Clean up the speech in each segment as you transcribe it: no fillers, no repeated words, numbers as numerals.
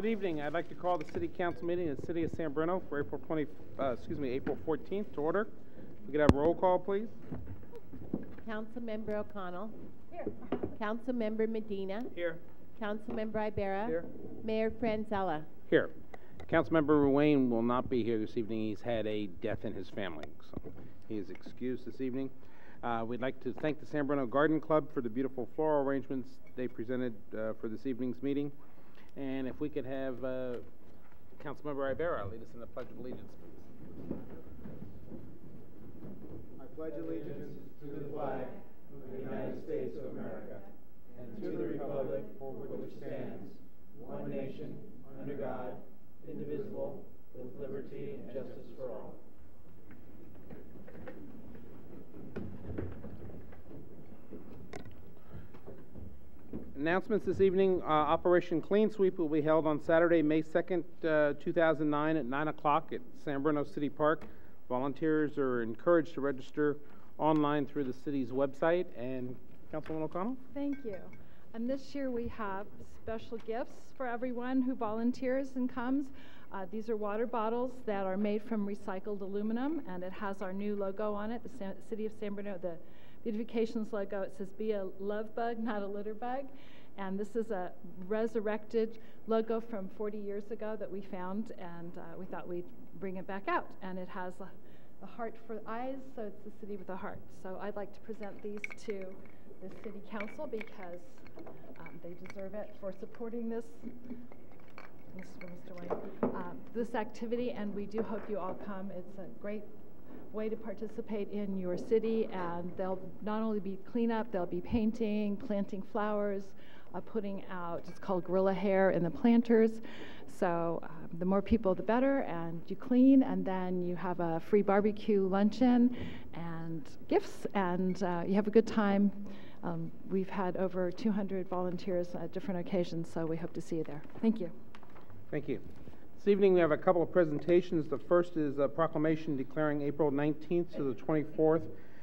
Good evening. I'd like to call the City Council meeting in the City of San Bruno for April 14th to order. We could have a roll call, please. Councilmember O'Connell. Here. Councilmember Medina. Here. Councilmember Ibarra. Here. Mayor Franzella. Here. Councilmember Ruane will not be here this evening. He's had a death in his family, so he is excused this evening. We'd like to thank the San Bruno Garden Club for the beautiful floral arrangements they presented for this evening's meeting. And if we could have Councilmember Ibarra lead us in the Pledge of Allegiance, please. I pledge allegiance to the flag of the United States of America and to the republic for which it stands, one nation, under God, indivisible, with liberty and justice for all. Announcements this evening. Operation Clean Sweep will be held on Saturday, May 2nd, 2009 at 9 o'clock at San Bruno City Park. Volunteers are encouraged to register online through the city's website. And Councilwoman O'Connell? Thank you. And this year we have special gifts for everyone who volunteers and comes. These are water bottles that are made from recycled aluminum, and it has our new logo on it, the City of San Bruno, the Beautifications logo. It says, "Be a love bug, not a litter bug." And this is a resurrected logo from 40 years ago that we found, and we thought we'd bring it back out. And it has a heart for eyes, so it's the city with a heart. So I'd like to present these to the City Council because they deserve it for supporting this activity, and we do hope you all come. It's a great way to participate in your city, and there'll not only be cleanup, there'll be painting, planting flowers, putting out, it's called gorilla hair in the planters. So the more people, the better, and you clean, and then you have a free barbecue luncheon and gifts, and you have a good time. We've had over 200 volunteers at different occasions, so we hope to see you there. Thank you. Thank you. This evening we have a couple of presentations. The first is a proclamation declaring April 19th to the 24th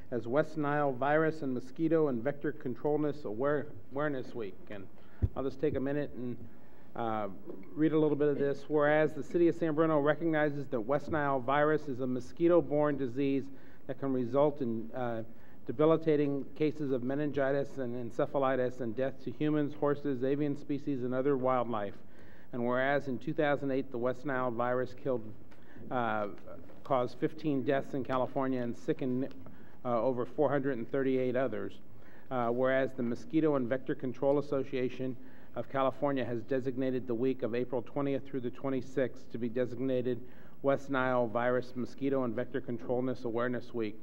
as West Nile Virus and Mosquito and Vector Controlness Awareness Week. And I'll just take a minute and read a little bit of this. Whereas the City of San Bruno recognizes that West Nile virus is a mosquito-borne disease that can result in debilitating cases of meningitis and encephalitis and death to humans, horses, avian species, and other wildlife. And whereas in 2008 the West Nile virus caused 15 deaths in California and sickened over 438 others. Whereas the Mosquito and Vector Control Association of California has designated the week of April 20th through the 26th to be designated West Nile Virus, Mosquito, and Vector Controlness Awareness Week.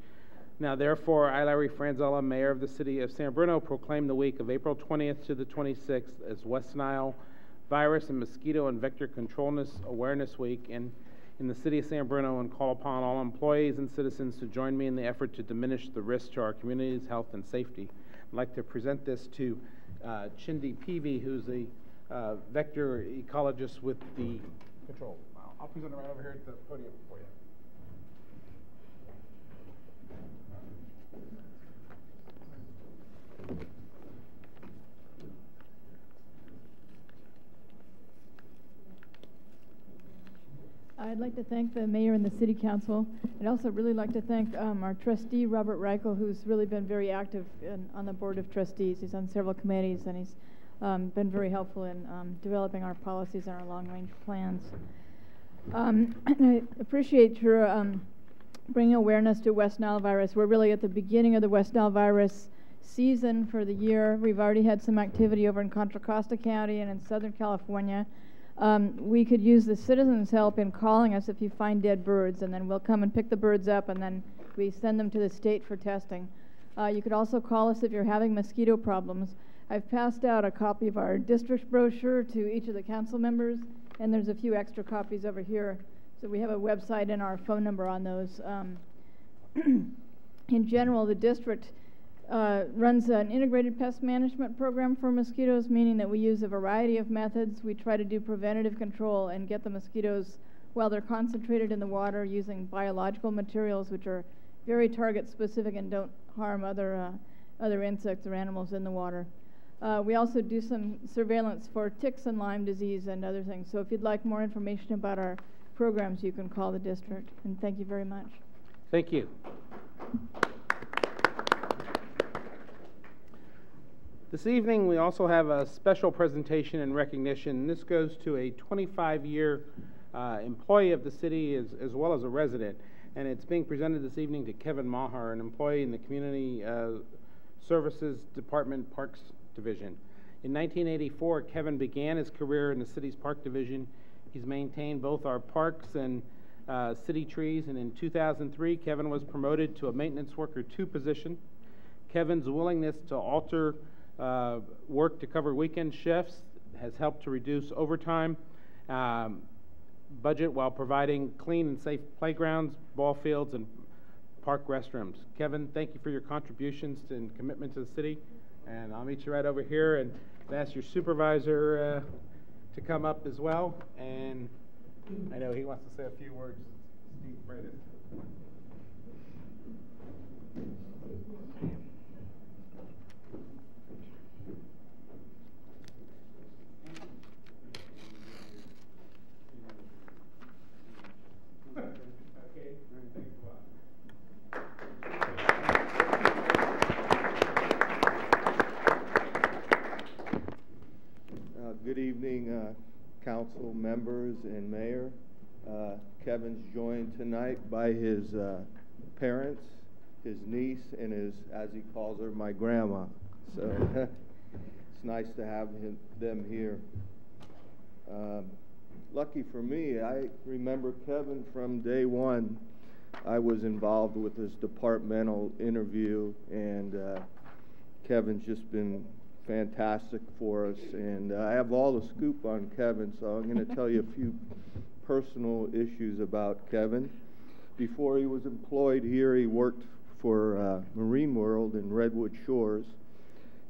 Now, therefore, I, Larry Franzella, Mayor of the City of San Bruno, proclaim the week of April 20th to the 26th as West Nile Virus and Mosquito and Vector Controlness Awareness Week in the City of San Bruno, and call upon all employees and citizens to join me in the effort to diminish the risk to our community's health and safety. I'd like to present this to Chindi Peavy, who's a vector ecologist with the control. I'll present it right over here at the podium for you. I'd like to thank the mayor and the city council. I'd also really like to thank our trustee, Robert Reichel, who's really been very active on the board of trustees. He's on several committees, and he's been very helpful in developing our policies and our long-range plans. And I appreciate your bringing awareness to West Nile virus. We're really at the beginning of the West Nile virus season for the year. We've already had some activity over in Contra Costa County and in Southern California. We could use the citizens' help in calling us if you find dead birds, and then we'll come and pick the birds up, and then we send them to the state for testing. You could also call us if you're having mosquito problems. I've passed out a copy of our district brochure to each of the council members, and there's a few extra copies over here. So we have a website and our phone number on those. In general, the district runs an integrated pest management program for mosquitoes, meaning that we use a variety of methods. We try to do preventative control and get the mosquitoes while they're concentrated in the water using biological materials which are very target specific and don't harm other insects or animals in the water. We also do some surveillance for ticks and Lyme disease and other things. So if you'd like more information about our programs, you can call the district. And thank you very much. Thank you. This evening, we also have a special presentation and recognition. This goes to a 25-year employee of the city as well as a resident. And it's being presented this evening to Kevin Maher, an employee in the Community Services Department Parks Division. In 1984, Kevin began his career in the city's Park Division. He's maintained both our parks and city trees, and in 2003, Kevin was promoted to a Maintenance Worker 2 position. Kevin's willingness to alter work to cover weekend shifts has helped to reduce overtime budget while providing clean and safe playgrounds, ball fields, and park restrooms. Kevin, thank you for your contributions and commitment to the city, and I'll meet you right over here and ask your supervisor to come up as well, and I know he wants to say a few words. Steve Bradis. Good evening, council members and mayor. Kevin's joined tonight by his parents, his niece, and his, as he calls her, my grandma. So it's nice to have them here. Lucky for me, I remember Kevin from day one. I was involved with his departmental interview, and Kevin's just been fantastic for us, and I have all the scoop on Kevin, so I'm going to tell you a few personal issues about Kevin. Before he was employed here, he worked for Marine World in Redwood Shores.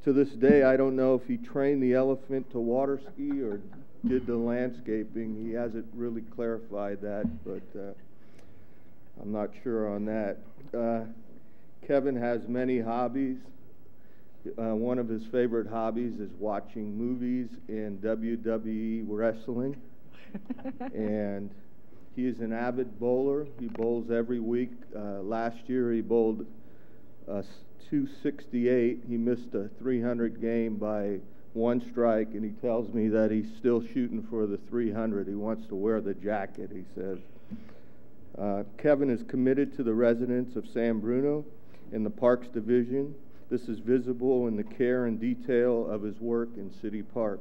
To this day, I don't know if he trained the elephant to water ski or did the landscaping. He hasn't really clarified that, but I'm not sure on that. Kevin has many hobbies. One of his favorite hobbies is watching movies and WWE wrestling. And he is an avid bowler. He bowls every week. Last year he bowled 268. He missed a 300 game by 1 strike, and he tells me that he's still shooting for the 300. He wants to wear the jacket, he says. Kevin is committed to the residents of San Bruno in the Parks Division. This is visible in the care and detail of his work in City Park.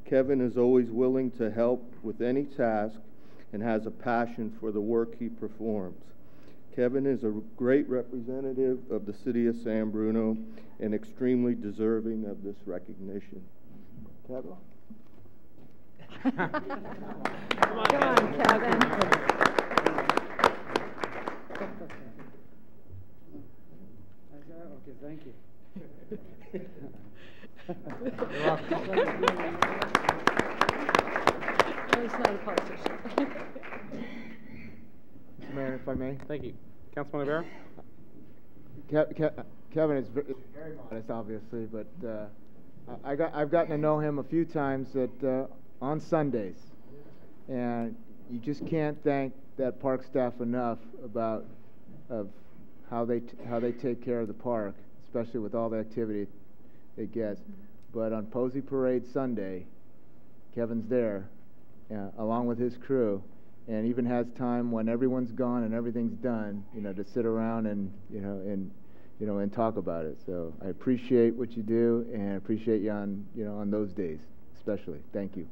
Kevin is always willing to help with any task and has a passion for the work he performs. Kevin is a great representative of the city of San Bruno and extremely deserving of this recognition. Kevin? Come on, Kevin. Okay, thank you. He's not a politician. Mr. Mayor, if I may. Thank you. Councilman Rivera? Kevin is very modest, obviously, but I've gotten to know him a few times on Sundays, and you just can't thank that park staff enough about how they take care of the park, especially with all the activity it gets. But on Posey Parade Sunday, Kevin's there, along with his crew, and even has time when everyone's gone and everything's done, to sit around and and talk about it. So I appreciate what you do, and I appreciate you on those days, especially. Thank you.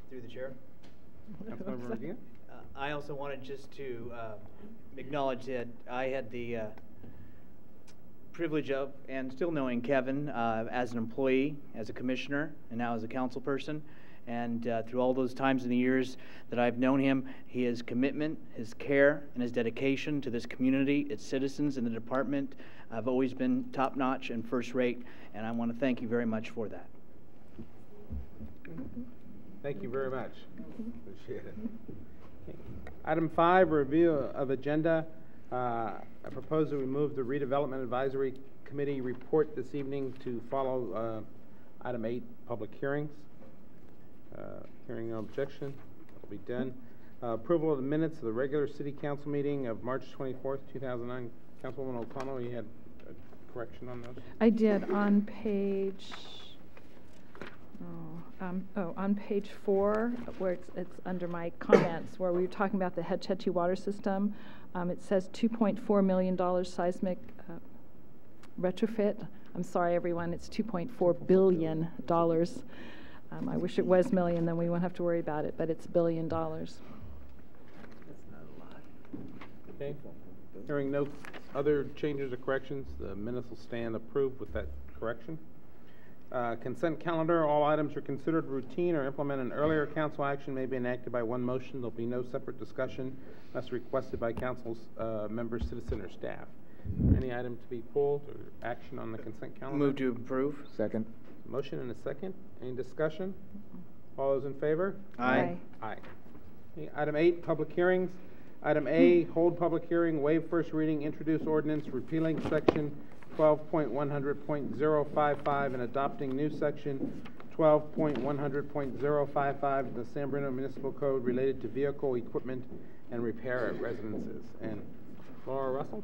Through the chair. Councilmember Medina? I also wanted just to acknowledge that I had the privilege of, and still knowing Kevin as an employee, as a commissioner, and now as a council person. And through all those times in the years that I've known him, his commitment, his care, and his dedication to this community, its citizens, and the department have always been top-notch and first-rate, and I want to thank you very much for that. Thank you very much. Appreciate it. Okay. Item 5, review of agenda. I propose that we move the Redevelopment Advisory Committee report this evening to follow Item 8, public hearings. Hearing no objection, that'll be done. Approval of the minutes of the regular city council meeting of March 24th, 2009. Councilwoman O'Connell, you had a correction on those? I did on page, on page 4, where it's under my comments, where we were talking about the Hetchetty water system. It says $2.4 million seismic retrofit. I'm sorry, everyone, it's $2.4 billion. I wish it was million, then we won't have to worry about it, but it's $1 billion. Okay. Hearing no other changes or corrections, the minutes will stand approved with that correction. Consent calendar, all items are considered routine or implement an earlier council action may be enacted by one motion. There'll be no separate discussion unless requested by council's members, citizen, or staff. Any item to be pulled or action on the consent calendar? Move to approve. Second. Motion and a second. Any discussion? All those in favor? Aye. Aye. Okay, item 8, public hearings. Item A, hold public hearing, waive first reading, introduce ordinance repealing section 12.100.055 and adopting new section 12.100.055 of the San Bruno Municipal Code related to vehicle equipment and repair at residences. And Laura Russell?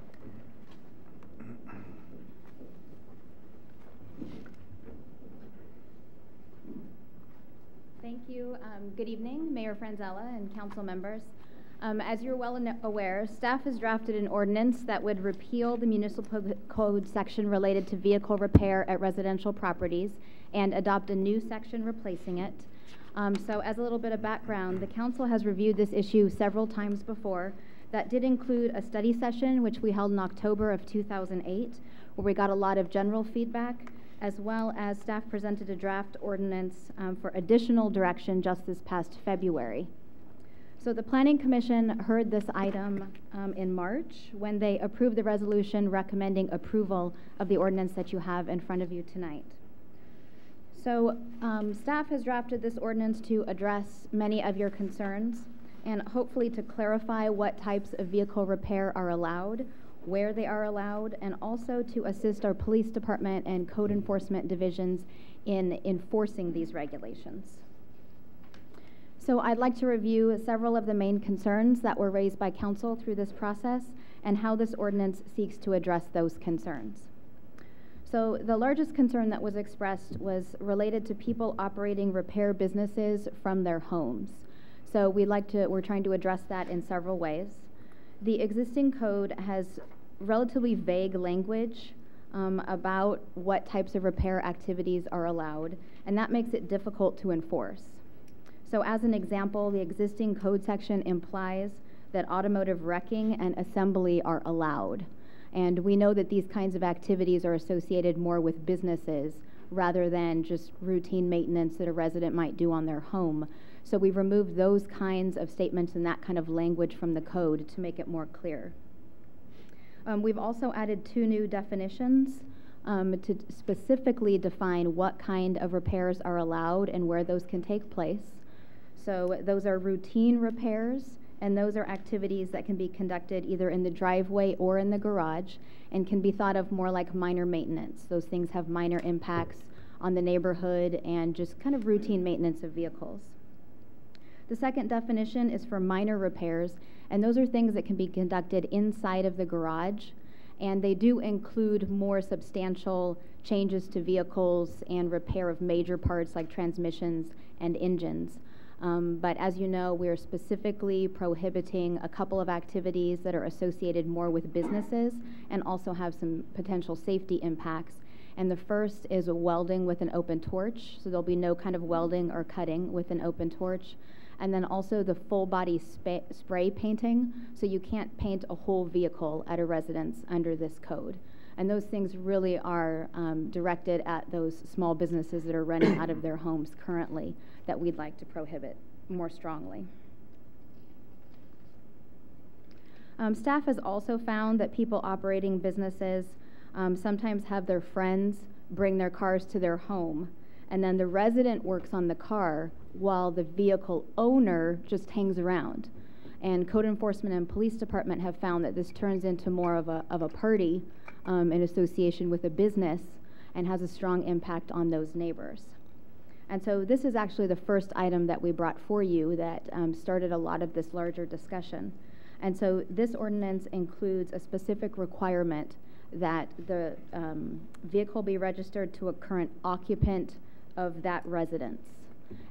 Thank you. Good evening, Mayor Franzella and council members. As you're well aware, staff has drafted an ordinance that would repeal the municipal code section related to vehicle repair at residential properties and adopt a new section replacing it. So as a little bit of background, the council has reviewed this issue several times before. That did include a study session, which we held in October of 2008, where we got a lot of general feedback, as well as staff presented a draft ordinance for additional direction just this past February. So the Planning Commission heard this item in March when they approved the resolution recommending approval of the ordinance that you have in front of you tonight. So staff has drafted this ordinance to address many of your concerns and hopefully to clarify what types of vehicle repair are allowed, where they are allowed, and also to assist our police department and code enforcement divisions in enforcing these regulations. So I'd like to review several of the main concerns that were raised by council through this process and how this ordinance seeks to address those concerns. So the largest concern that was expressed was related to people operating repair businesses from their homes. So we're trying to address that in several ways. The existing code has relatively vague language about what types of repair activities are allowed, and that makes it difficult to enforce. So as an example, the existing code section implies that automotive wrecking and assembly are allowed. And we know that these kinds of activities are associated more with businesses rather than just routine maintenance that a resident might do on their home. So we've removed those kinds of statements and that kind of language from the code to make it more clear. We've also added 2 new definitions to specifically define what kind of repairs are allowed and where those can take place. So those are routine repairs, and those are activities that can be conducted either in the driveway or in the garage and can be thought of more like minor maintenance. Those things have minor impacts on the neighborhood and just kind of routine maintenance of vehicles. The second definition is for minor repairs, and those are things that can be conducted inside of the garage, and they do include more substantial changes to vehicles and repair of major parts like transmissions and engines. But as you know, we're specifically prohibiting a couple of activities that are associated more with businesses and also have some potential safety impacts. And the first is a welding with an open torch, so there'll be no kind of welding or cutting with an open torch. And then also the full body spray painting, so you can't paint a whole vehicle at a residence under this code. And those things really are directed at those small businesses that are running out of their homes currently that we'd like to prohibit more strongly. Staff has also found that people operating businesses sometimes have their friends bring their cars to their home, and then the resident works on the car while the vehicle owner just hangs around. And code enforcement and police department have found that this turns into more of a party in association with a business, and has a strong impact on those neighbors. And so this is actually the first item that we brought for you that started a lot of this larger discussion. And so this ordinance includes a specific requirement that the vehicle be registered to a current occupant of that residence.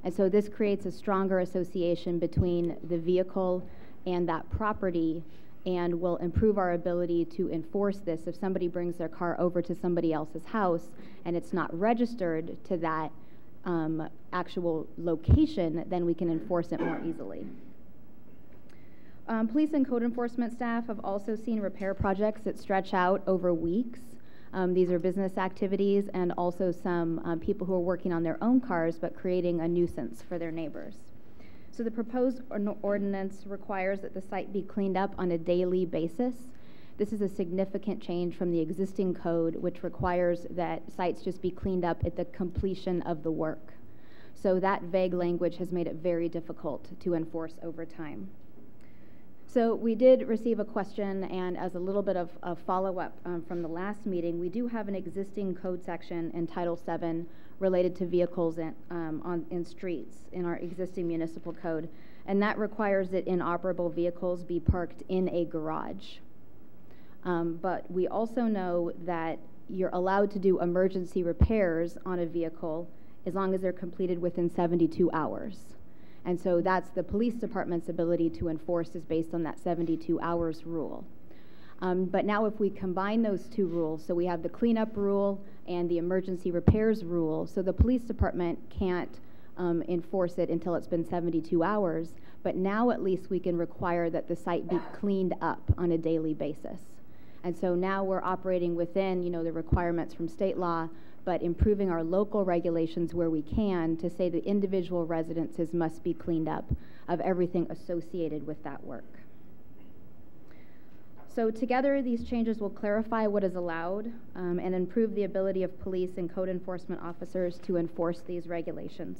And so this creates a stronger association between the vehicle and that property, and will improve our ability to enforce this. If somebody brings their car over to somebody else's house and it's not registered to that actual location, then we can enforce it more easily. Police and code enforcement staff have also seen repair projects that stretch out over weeks. These are business activities and also some people who are working on their own cars but creating a nuisance for their neighbors. So the proposed ordinance requires that the site be cleaned up on a daily basis. This is a significant change from the existing code, which requires that sites just be cleaned up at the completion of the work. So that vague language has made it very difficult to enforce over time. So we did receive a question, and as a little bit of a follow-up from the last meeting, we do have an existing code section in Title VII related to vehicles in streets in our existing municipal code, and that requires that inoperable vehicles be parked in a garage. But we also know that you're allowed to do emergency repairs on a vehicle as long as they're completed within 72 hours. And so that's the police department's ability to enforce, is based on that 72 hours rule. But now if we combine those two rules, so we have the cleanup rule and the emergency repairs rule, so the police department can't enforce it until it's been 72 hours, but now at least we can require that the site be cleaned up on a daily basis. And so now we're operating within, the requirements from state law, but improving our local regulations where we can to say the individual residences must be cleaned up of everything associated with that work. So together, these changes will clarify what is allowed and improve the ability of police and code enforcement officers to enforce these regulations.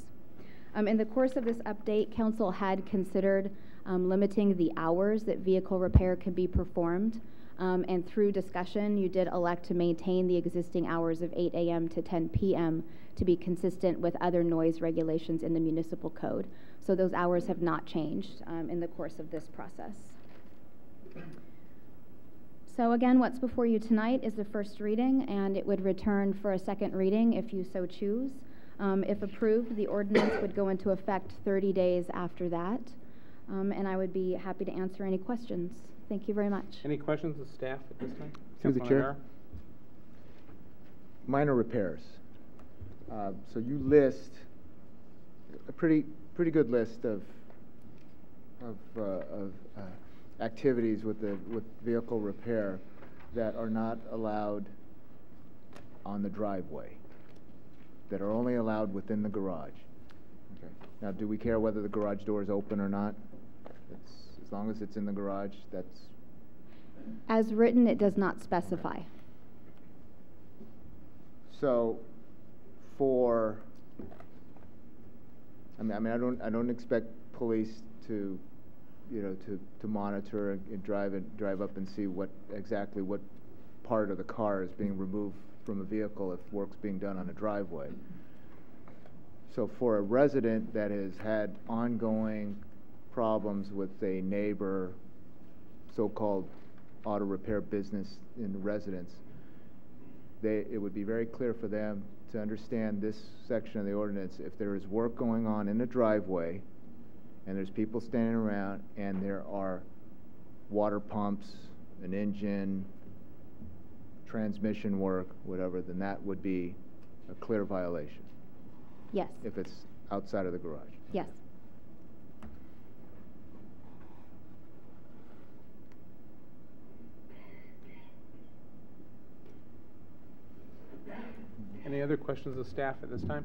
In the course of this update, Council had considered limiting the hours that vehicle repair can be performed. And through discussion, you did elect to maintain the existing hours of 8 a.m. to 10 p.m. to be consistent with other noise regulations in the municipal code. So those hours have not changed in the course of this process. So again, what's before you tonight is the first reading, and it would return for a second reading if you so choose. If approved, the ordinance would go into effect 30 days after that, and I would be happy to answer any questions. Thank you very much. Any questions of staff at this time? Through the Councilman chair. O'Hara? Minor repairs. So you list a pretty good list of activities with vehicle repair that are not allowed on the driveway, that are only allowed within the garage. Okay. Now, do we care whether the garage door is open or not? As long as it's in the garage, that's... As written, it does not specify. So, I don't expect police to, to monitor and drive up and see exactly what part of the car is being removed from a vehicle if work's being done on a driveway. So for a resident that has had ongoing problems with a neighbor, so-called auto repair business in the residence, it would be very clear for them to understand this section of the ordinance. If there is work going on in the driveway and there's people standing around and there are water pumps, an engine, transmission work, whatever, then that would be a clear violation. Yes. If it's outside of the garage. Yes. Any other questions of staff at this time?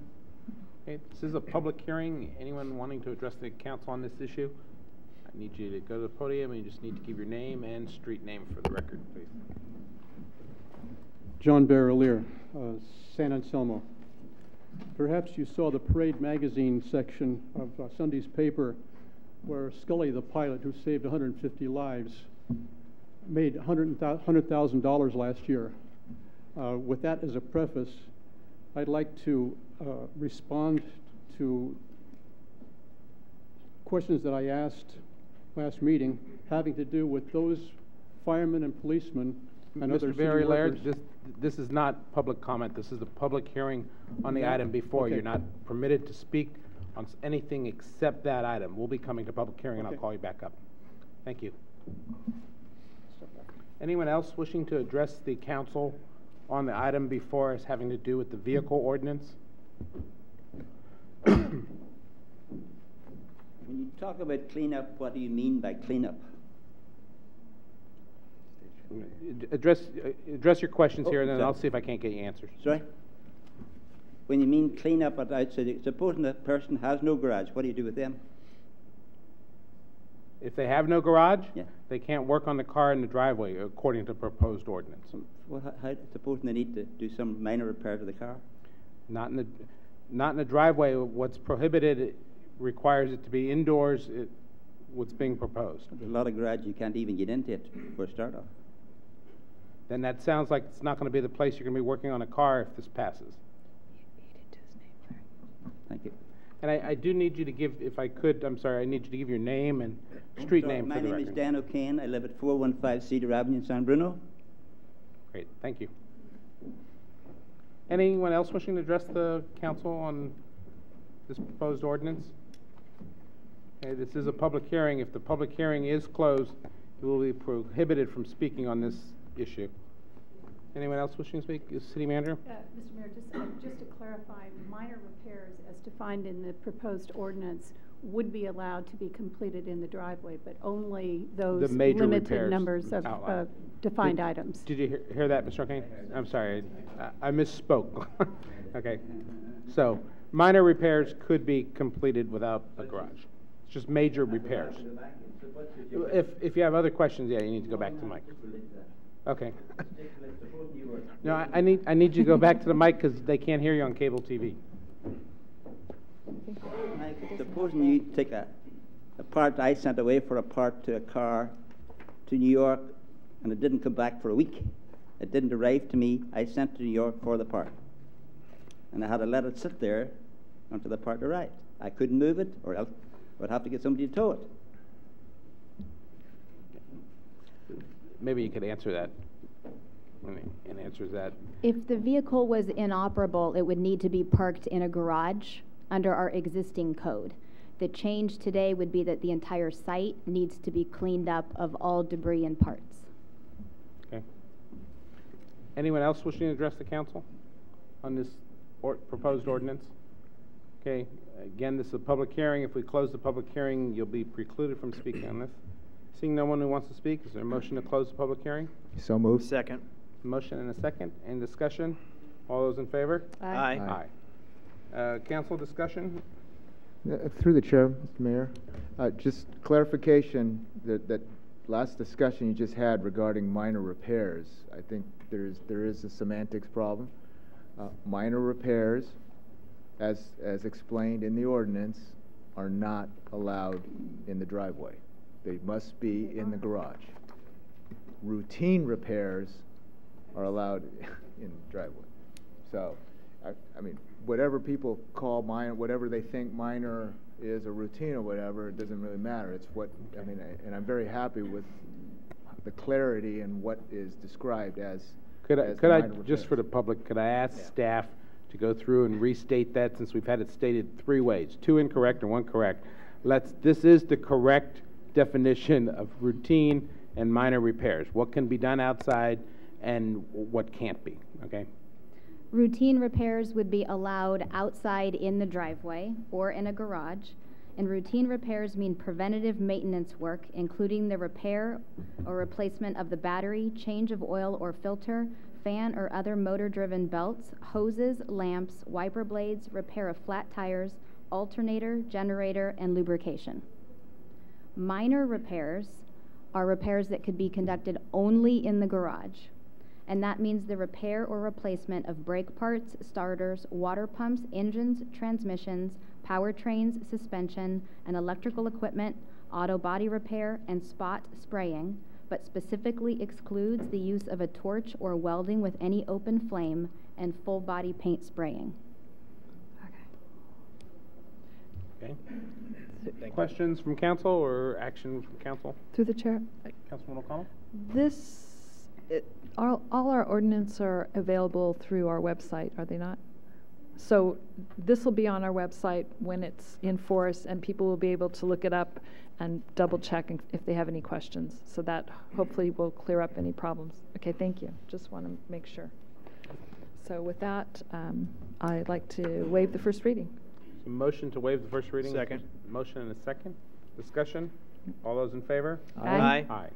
Okay, this is a public hearing. Anyone wanting to address the council on this issue? I need you to go to the podium, and you just need to give your name and street name for the record, please. John Barrelier, San Anselmo. Perhaps you saw the Parade magazine section of Sunday's paper where Scully, the pilot who saved 150 lives, made $100,000 last year. With that as a preface, I'd like to respond to questions that I asked last meeting having to do with those firemen and policemen and other Mr. city Barry workers. Laird, this is not public comment. This is a public hearing on the item before. Okay. You're not permitted to speak on anything except that item. We'll be coming to public hearing, and I'll call you back up. Thank you. Anyone else wishing to address the council on the item before us having to do with the vehicle ordinance? When you talk about cleanup, what do you mean by cleanup? Address your questions here, and then sorry. I'll see if I can't get you answers. Sorry? When you mean cleanup outside, supposing a person has no garage, what do you do with them? If they have no garage, Yeah. they can't work on the car in the driveway according to proposed ordinance. Well, supposing they need to do some minor repair to the car? Not in the driveway. What's prohibited requires it to be indoors. What's being proposed. There's a lot of garage you can't even get into it for a start off. Then that sounds like it's not going to be the place you're going to be working on a car if this passes. Thank you. And I do need you to give, if I could, I'm sorry, I need you to give your name and street name for the record. My name is Dan O'Kane. I live at 415 Cedar Avenue in San Bruno. Great, thank you. Anyone else wishing to address the council on this proposed ordinance? Okay, this is a public hearing. If the public hearing is closed, you will be prohibited from speaking on this issue. Anyone else wishing to speak? City Manager? Mr. Mayor, just to clarify, minor repairs as defined in the proposed ordinance would be allowed to be completed in the driveway, but only those limited numbers of defined items. Did you hear that, Mr. O'Kane? I'm sorry, I misspoke. Okay, so minor repairs could be completed without a garage. It's just major repairs. If you have other questions, yeah, you need to go back to Mike. Okay. No, I need you to go back to the mic because they can't hear you on cable TV. Supposing you take a part I sent away for a part to a car to New York, and it didn't come back for a week. It didn't arrive to me. I sent to New York for the part, and I had to let it sit there until the part arrived. I couldn't move it, or else I would have to get somebody to tow it. Maybe you could answer that. And answers that. If the vehicle was inoperable, it would need to be parked in a garage under our existing code. The change today would be that the entire site needs to be cleaned up of all debris and parts. Okay. Anyone else wishing to address the council on this proposed ordinance? Okay. Again, this is a public hearing. If we close the public hearing, you'll be precluded from speaking on this. Seeing no one who wants to speak, is there a motion to close the public hearing? So moved. Second. Motion and a second. Any discussion? All those in favor? Aye. Aye. Council discussion? Through the chair, Mr. Mayor, just clarification that last discussion you just had regarding minor repairs. I think there is a semantics problem. Minor repairs, as explained in the ordinance, are not allowed in the driveway. They must be in the garage. Routine repairs are allowed in the driveway. So, I mean, whatever people call minor, whatever they think minor is, a routine or whatever, it doesn't really matter. It's what, I mean, and I'm very happy with the clarity and what is described as Could I repairs. just for the public, could I ask staff to go through and restate that, since we've had it stated 3 ways, 2 incorrect and 1 correct. This is the correct definition of routine and minor repairs. What can be done outside and what can't be, okay? Routine repairs would be allowed outside in the driveway or in a garage, and routine repairs mean preventative maintenance work, including the repair or replacement of the battery, change of oil or filter, fan or other motor-driven belts, hoses, lamps, wiper blades, repair of flat tires, alternator, generator, and lubrication. Minor repairs are repairs that could be conducted only in the garage, and that means the repair or replacement of brake parts, starters, water pumps, engines, transmissions, powertrains, suspension, and electrical equipment, auto body repair, and spot spraying, but specifically excludes the use of a torch or welding with any open flame and full body paint spraying. Okay. Questions from council or action from council? Through the chair. Councilman O'Connell? All our ordinances are available through our website, are they not? So this will be on our website when it's in force, and people will be able to look it up and double check if they have any questions. So that hopefully will clear up any problems. Okay, thank you. Just want to make sure. So with that, I'd like to waive the first reading. So motion to waive the first reading. Second. Motion and a second. Discussion. All those in favor? Aye. Aye.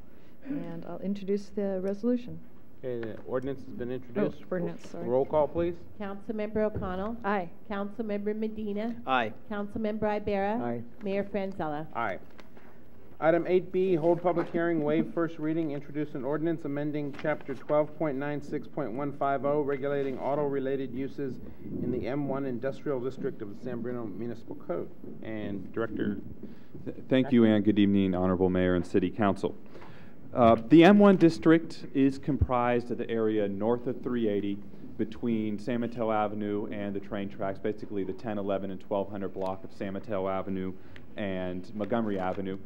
And I'll introduce the resolution. Okay, the ordinance has been introduced. Oh, ordinance, sorry. Roll call, please. Councilmember O'Connell. Aye. Councilmember Medina. Aye. Councilmember Ibarra. Aye. Mayor Franzella. Aye. Item 8B, hold public hearing, waive first reading, introduce an ordinance amending Chapter 12.96.150, regulating auto-related uses in the M1 Industrial District of the San Bruno Municipal Code. And Director. Thank you, and good evening, Honorable Mayor and City Council. The M1 district is comprised of the area north of 380 between San Mateo Avenue and the train tracks, basically the 10, 11, and 1200 block of San Mateo Avenue and Montgomery Avenue.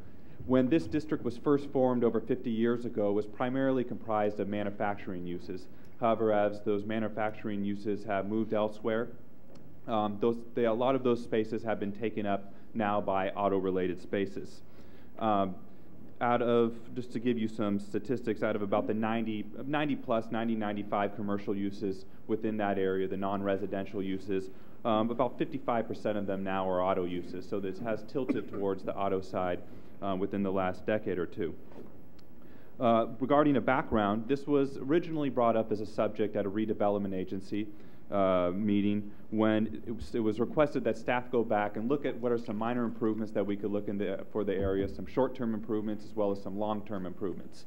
When this district was first formed over 50 years ago, it was primarily comprised of manufacturing uses. However, as those manufacturing uses have moved elsewhere, a lot of those spaces have been taken up now by auto-related spaces. Just to give you some statistics, out of about the 95 commercial uses within that area, the non-residential uses, about 55% of them now are auto uses. So this has tilted towards the auto side within the last decade or two. Regarding a background, this was originally brought up as a subject at a redevelopment agency meeting when it was requested that staff go back and look at what are some minor improvements that we could look for the area, some short-term improvements as well as some long-term improvements.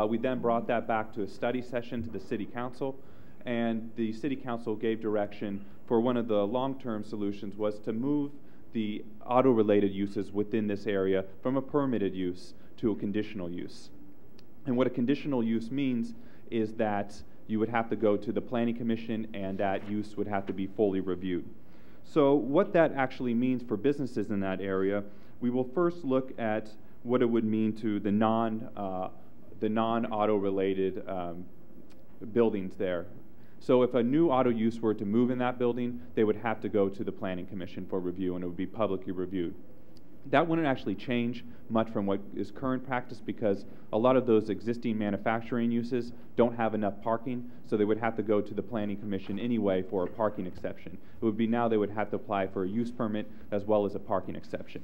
We then brought that back to a study session to the City Council, and the City Council gave direction for one of the long-term solutions was to move the auto-related uses within this area from a permitted use to a conditional use. And what a conditional use means is that you would have to go to the Planning Commission and that use would have to be fully reviewed. So what that actually means for businesses in that area, we will first look at what it would mean to the non-auto-related buildings there. So if a new auto use were to move in that building, they would have to go to the Planning Commission for review, and it would be publicly reviewed. That wouldn't actually change much from what is current practice because a lot of those existing manufacturing uses don't have enough parking, so they would have to go to the Planning Commission anyway for a parking exception. It would be now they would have to apply for a use permit as well as a parking exception.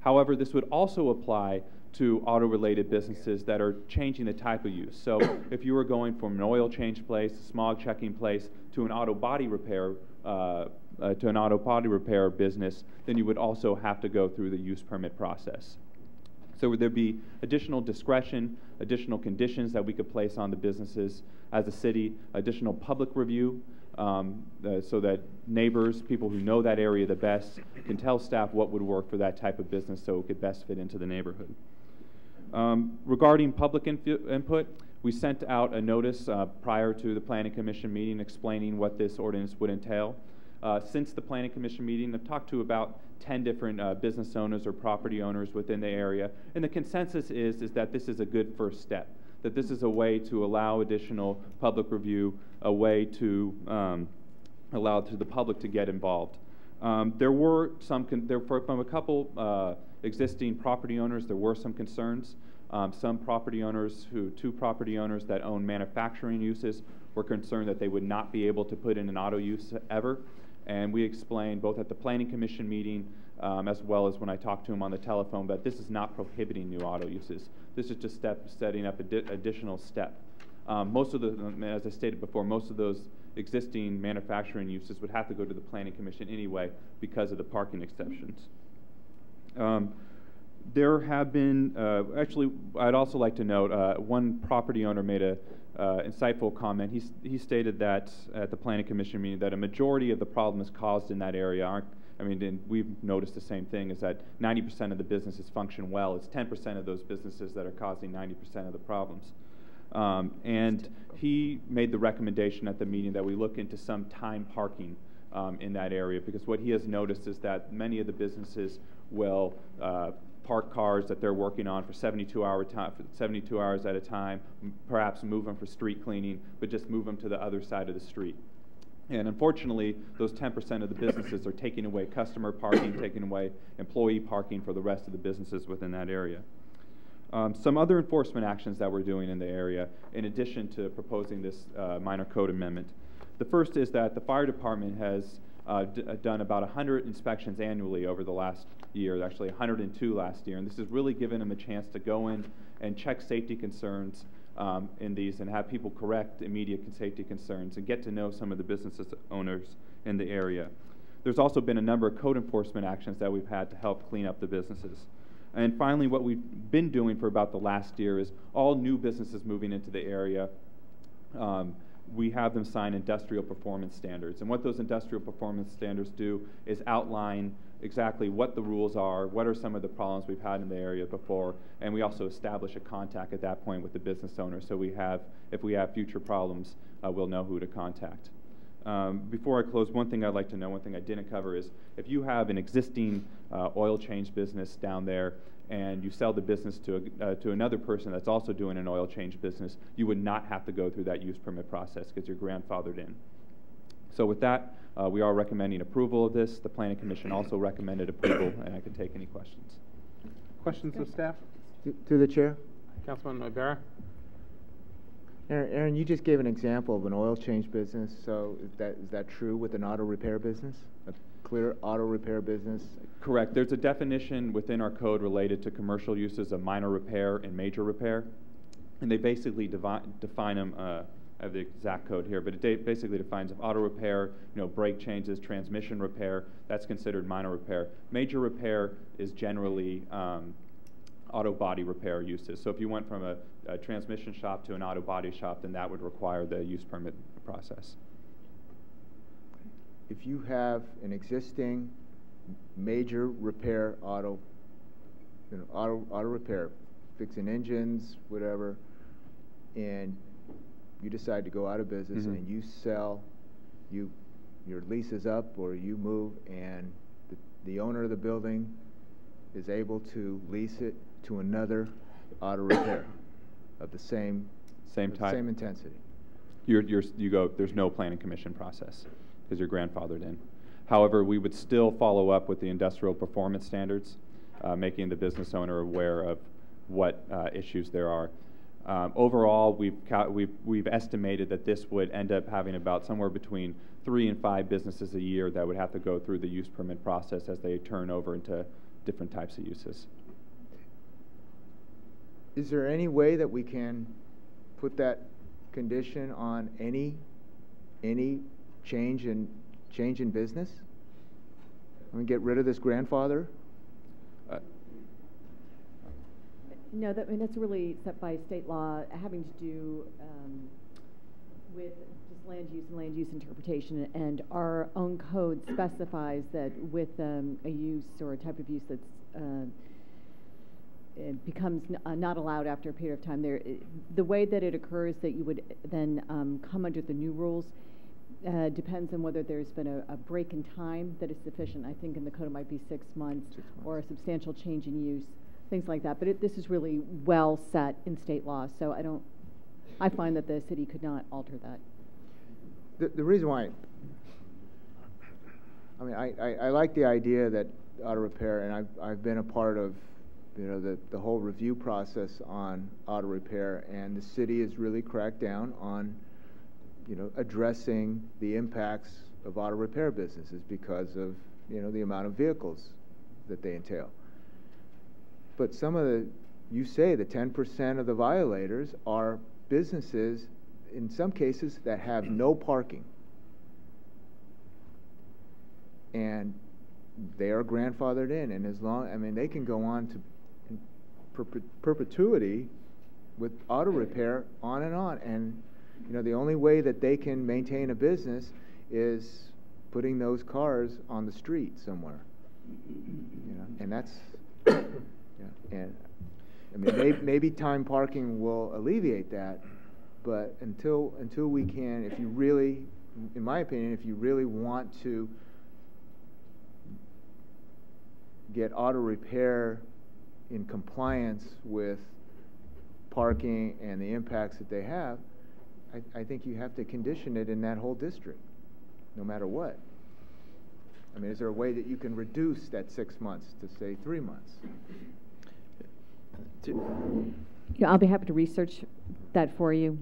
However, this would also apply to auto-related businesses that are changing the type of use. So if you were going from an oil change place, a smog checking place, to an auto body repair business, then you would also have to go through the use permit process. So would there be additional discretion, additional conditions that we could place on the businesses as a city, additional public review, so that neighbors, people who know that area the best, can tell staff what would work for that type of business so it could best fit into the neighborhood. Regarding public input, we sent out a notice prior to the Planning Commission meeting explaining what this ordinance would entail. Since the Planning Commission meeting, I've talked to about 10 different business owners or property owners within the area, and the consensus is that this is a good first step, that this is a way to allow additional public review, a way to allow the public to get involved. There were from a couple existing property owners, there were some concerns. Two property owners that own manufacturing uses were concerned that they would not be able to put in an auto use ever. And we explained both at the Planning Commission meeting as well as when I talked to him on the telephone that this is not prohibiting new auto uses. This is just setting up additional step. Most of as I stated before, most of those existing manufacturing uses would have to go to the Planning Commission anyway because of the parking exceptions. There have been, actually, I'd also like to note, one property owner made a insightful comment. He stated that at the Planning Commission meeting that a majority of the problems caused in that area aren't I mean, and we've noticed the same thing, is that 90% of the businesses function well. It's 10% of those businesses that are causing 90% of the problems. And he made the recommendation at the meeting that we look into some time parking in that area, because what he has noticed is that many of the businesses will park cars that they're working on for 72 hours at a time, perhaps move them for street cleaning, but just move them to the other side of the street. And unfortunately, those 10% of the businesses are taking away customer parking, taking away employee parking for the rest of the businesses within that area. Some other enforcement actions that we're doing in the area, in addition to proposing this minor code amendment. The first is that the fire department has done about 100 inspections annually over the last year, actually 102 last year, and this has really given them a chance to go in and check safety concerns in these and have people correct immediate safety concerns and get to know some of the business owners in the area. There's also been a number of code enforcement actions that we've had to help clean up the businesses. And finally, what we've been doing for about the last year is all new businesses moving into the area, we have them sign industrial performance standards. And what those industrial performance standards do is outline exactly what the rules are, what are some of the problems we've had in the area before, and we also establish a contact at that point with the business owner, so if we have future problems, we'll know who to contact. Before I close, one thing I'd like to know, one thing I didn't cover is, if you have an existing oil change business down there and you sell the business to another person that's also doing an oil change business, you would not have to go through that use permit process because you're grandfathered in. So with that, we are recommending approval of this. The Planning Commission also recommended approval, and I can take any questions. Questions of staff? To the chair. Councilman Ibarra? Aaron, you just gave an example of an oil change business. So is that true with an auto repair business? A clear auto repair business? Correct. There's a definition within our code related to commercial uses of minor repair and major repair, and they basically define them. I have the exact code here, but it basically defines auto repair, brake changes, transmission repair. That's considered minor repair. Major repair is generally auto body repair uses. So if you went from a transmission shop to an auto body shop, then that would require the use permit process. If you have an existing major repair auto repair, fixing engines, whatever, and you decide to go out of business and you sell, your lease is up or you move, and the owner of the building is able to lease it to another auto repair of the same type, same intensity. You go. There's no Planning Commission process because you're grandfathered in. However, we would still follow up with the industrial performance standards, making the business owner aware of what issues there are. Overall, we've estimated that this would end up having about somewhere between 3 and 5 businesses a year that would have to go through the use permit process as they turn over into different types of uses. Is there any way that we can put that condition on any change in business? I mean, get rid of this grandfather? No, that's really set by state law, having to do with just land use and land use interpretation. And our own code specifies that with a use or a type of use that's it becomes not allowed after a period of time. The way that it occurs that you would then come under the new rules depends on whether there's been a break in time that is sufficient. I think in the code it might be 6 months, or a substantial change in use, things like that. But this is really well set in state law, so I find that the city could not alter that. The reason why, I mean, I like the idea that auto repair, and I've been a part of the whole review process on auto repair, and the city has really cracked down on addressing the impacts of auto repair businesses because of the amount of vehicles that they entail. But you say the 10% of the violators are businesses, in some cases, that have no parking. And they are grandfathered in, and they can go on to perpetuity with auto repair on and on. And the only way that they can maintain a business is putting those cars on the street somewhere. And that's, and I mean, maybe time parking will alleviate that, but until we can, if you really, in my opinion, if you really want to get auto repair in compliance with parking and the impacts that they have, I think you have to condition it in that whole district, no matter what. I mean, is there a way that you can reduce that 6 months to, say, 3 months? Yeah, I'll be happy to research that for you,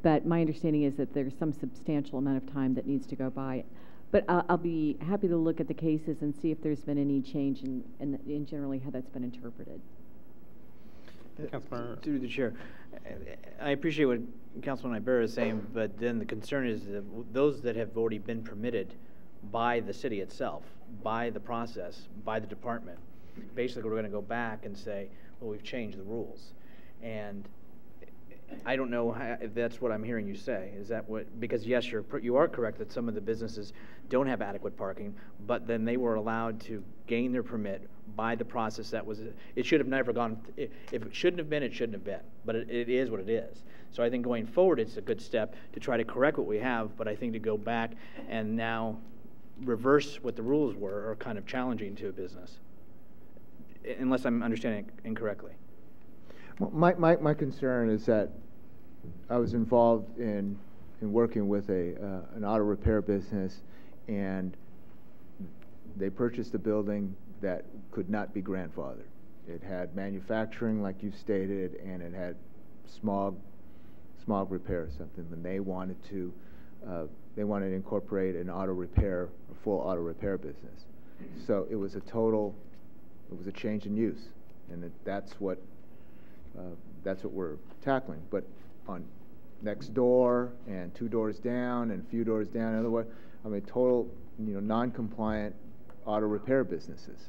but my understanding is that there's some substantial amount of time that needs to go by. But I'll be happy to look at the cases and see if there's been any change in generally how that's been interpreted. Through the chair, I appreciate what Councilman Ibarra is saying, but then the concern is that those that have already been permitted by the city itself, by the process, by the department, basically we're going to go back and say, well, we've changed the rules. And I don't know if that's what I'm hearing you say. Is that what, because yes, you are correct that some of the businesses don't have adequate parking, but then they were allowed to gain their permit by the process that was, it should have never gone, if it shouldn't have been, it shouldn't have been, but it is what it is. So I think going forward, it's a good step to try to correct what we have, but I think to go back and now reverse what the rules were are kind of challenging to a business, unless I'm understanding it incorrectly. Well, my concern is that I was involved in working with an auto repair business, and they purchased a building that could not be grandfathered. It had manufacturing, like you stated, and it had smog repair or something. And they wanted to incorporate an auto repair, a full auto repair business. So it was a change in use, and that's what we're tackling. But on next door and 2 doors down and a few doors down, in other words, I mean, total, non-compliant auto repair businesses.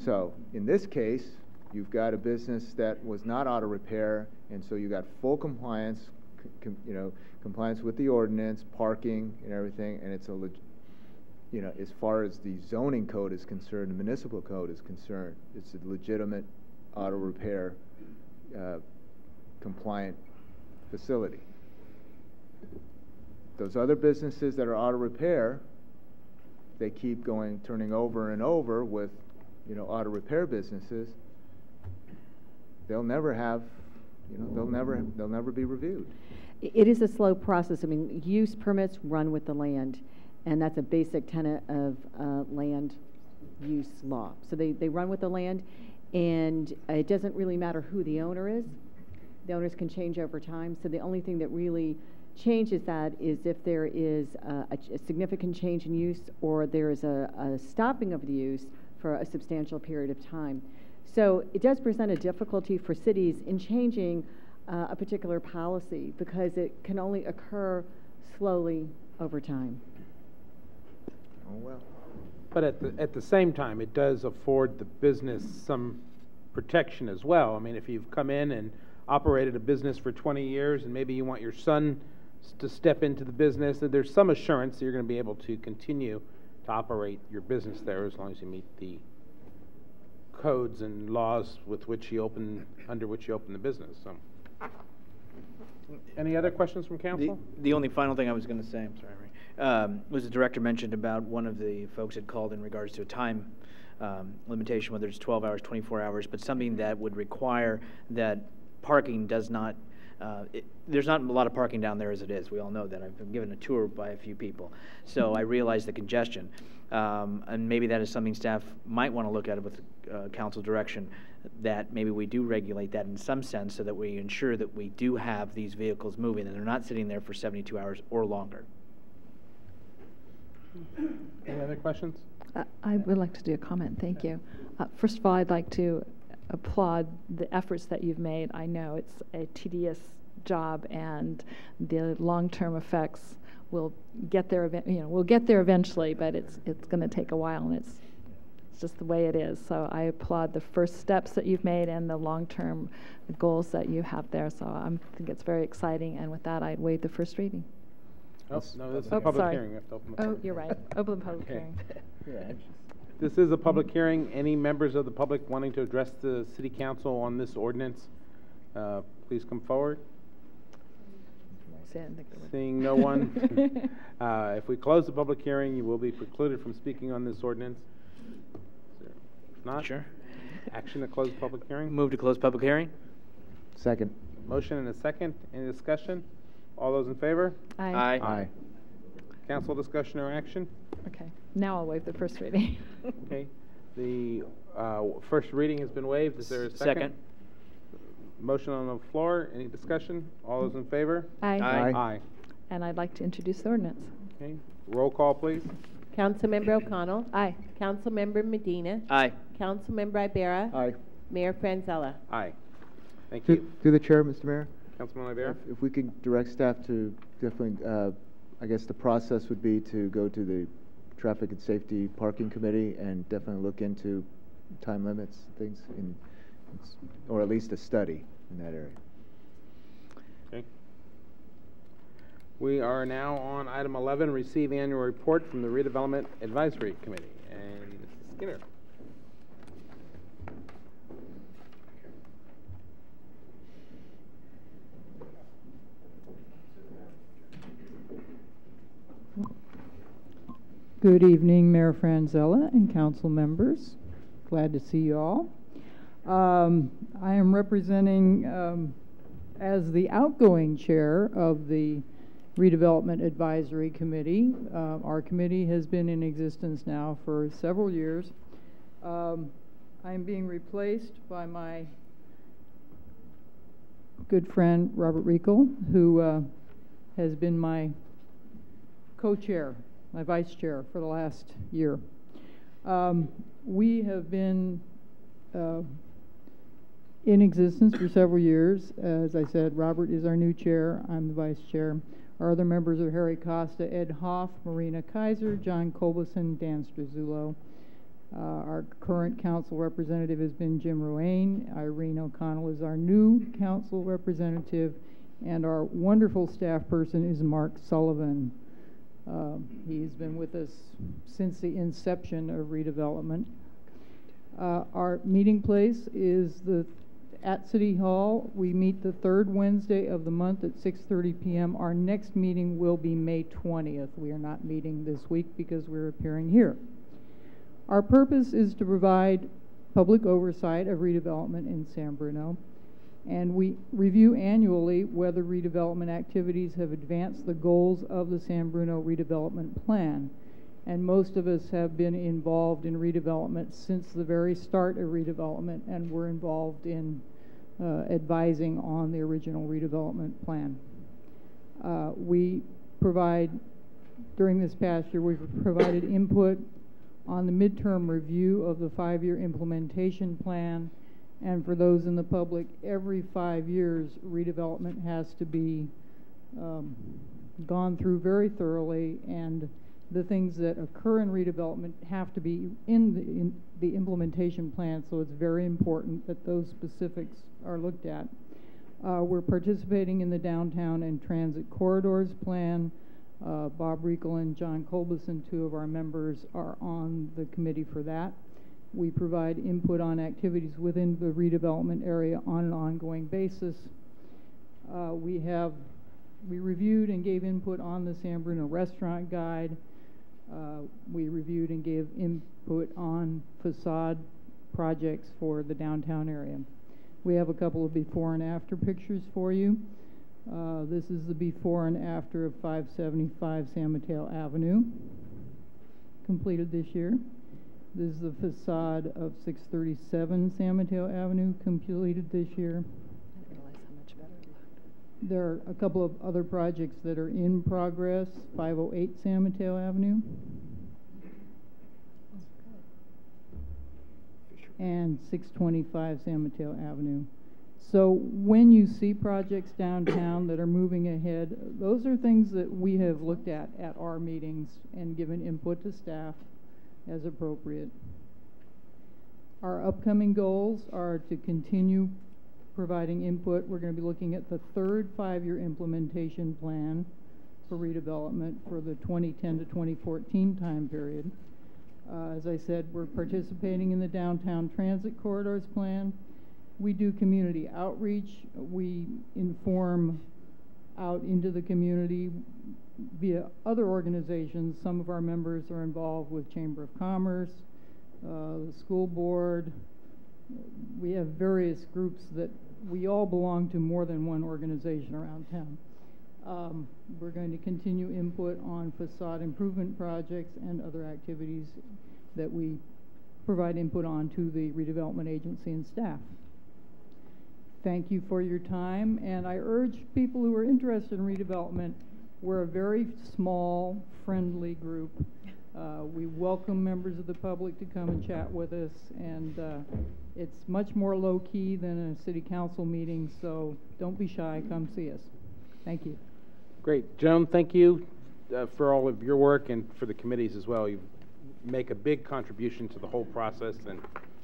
So in this case, you've got a business that was not auto repair, and so you got full compliance, compliance with the ordinance, parking, and everything, and it's as far as the zoning code is concerned, the municipal code is concerned, it's a legitimate auto repair compliant facility. Those other businesses that are auto repair, they keep turning over and over with, auto repair businesses. They'll never have, they'll never be reviewed. It is a slow process. I mean, use permits run with the land, and that's a basic tenet of land use law. So they run with the land, and it doesn't really matter who the owner is. The owners can change over time. So the only thing that really changes that is if there is a significant change in use, or there is a stopping of the use for a substantial period of time. So it does present a difficulty for cities in changing a particular policy, because it can only occur slowly over time. Oh, well. But at the same time, it does afford the business some protection as well. I mean, if you've come in and operated a business for 20 years and maybe you want your son to step into the business, and there's some assurance that you're going to be able to continue to operate your business there as long as you meet the codes and laws with which under which you open the business. So, any other questions from council? The only final thing I was going to say, I'm sorry, was the director mentioned about one of the folks had called in regards to a time limitation, whether it's 12 hours, 24 hours, but something that would require that parking does not, there's not a lot of parking down there as it is. We all know that. I've been given a tour by a few people. So I realize the congestion. And maybe that is something staff might want to look at with council direction, that maybe we do regulate that in some sense so that we ensure that we do have these vehicles moving and they're not sitting there for 72 hours or longer. Any other questions? I would like to do a comment. Thank you. First of all, I'd like to applaud the efforts that you've made. I know it's a tedious job, and the long-term effects will get there. We'll get there eventually, but it's going to take a while, and it's just the way it is. So I applaud the first steps that you've made and the long-term goals that you have there. So I think it's very exciting. And with that, I'd waive the first reading. Oh, no, this is a public hearing. We have to open the public you're hearing. right. Open the public Okay. hearing. This is a public hearing. Any members of the public wanting to address the city council on this ordinance, please come forward. Seeing no one, if we close the public hearing, you will be precluded from speaking on this ordinance. If not, Sure. Action to close the public hearing. Move to close public hearing. Second. Motion and a second. Any discussion? All those in favor? Aye. Aye. Council discussion or action? Okay. Now I'll waive the first reading. Okay. The first reading has been waived. Is there a second? Second. Motion on the floor. Any discussion? All those in favor? Aye. Aye. Aye. And I'd like to introduce the ordinance. Okay. Roll call, please. Councilmember O'Connell. Aye. Councilmember Medina. Aye. Councilmember Ibarra. Aye. Mayor Franzella. Aye. Thank you. Through the chair, Mr. Mayor. Councilman Ibarra? If we could direct staff to definitely, I guess the process would be to go to the Traffic and Safety Parking Committee and definitely look into time limits, things, or at least a study in that area. Okay. We are now on item 11, receive annual report from the Redevelopment Advisory Committee. And Mrs. Skinner. Good evening, Mayor Franzella and council members. Glad to see you all. I am representing as the outgoing chair of the Redevelopment Advisory Committee. Our committee has been in existence now for several years. I am being replaced by my good friend Robert Riegel, who has been my co-chair, my vice chair for the last year. We have been in existence for several years. As I said, Robert is our new chair. I'm the vice chair. Our other members are Harry Costa, Ed Hoff, Marina Kaiser, John Colbison, Dan Struzzulo. Our current council representative has been Jim Ruane. Irene O'Connell is our new council representative, and our wonderful staff person is Mark Sullivan. He's been with us since the inception of redevelopment. Our meeting place is at City Hall. We meet the third Wednesday of the month at 6:30 p.m. Our next meeting will be May 20th. We are not meeting this week because we're appearing here. Our purpose is to provide public oversight of redevelopment in San Bruno, and we review annually whether redevelopment activities have advanced the goals of the San Bruno redevelopment plan. And most of us have been involved in redevelopment since the very start of redevelopment, and we're involved in advising on the original redevelopment plan. We provide, during this past year, we've provided input on the midterm review of the 5-year implementation plan. And for those in the public, every 5 years, redevelopment has to be gone through very thoroughly, and the things that occur in redevelopment have to be in the implementation plan, so it's very important that those specifics are looked at. We're participating in the downtown and transit corridors plan. Bob Riegel and John Colbison, two of our members, are on the committee for that. We provide input on activities within the redevelopment area on an ongoing basis. We reviewed and gave input on the San Bruno restaurant guide. We reviewed and gave input on facade projects for the downtown area. We have a couple of before and after pictures for you. This is the before and after of 575 San Mateo Avenue, completed this year. This is the facade of 637 San Mateo Avenue, completed this year. I didn't realize how much better it looked. There are a couple of other projects that are in progress. 508 San Mateo Avenue. And 625 San Mateo Avenue. So when you see projects downtown that are moving ahead, those are things that we have looked at our meetings and given input to staff as appropriate. Our upcoming goals are to continue providing input. We're going to be looking at the third 5-year implementation plan, for redevelopment for the 2010 to 2014 time period. As I said, we're participating in the downtown transit corridors plan. We do community outreach. We inform out into the community via other organizations. Some of our members are involved with Chamber of Commerce, the school board. We have various groups that we all belong to more than one organization around town. We're going to continue input on facade improvement projects and other activities that we provide input on to the redevelopment agency and staff. Thank you for your time, and I urge people who are interested in redevelopment, we're a very small, friendly group. We welcome members of the public to come and chat with us, and it's much more low-key than a city council meeting, so don't be shy, come see us. Thank you. Great. Joan, thank you for all of your work and for the committees as well. You make a big contribution to the whole process and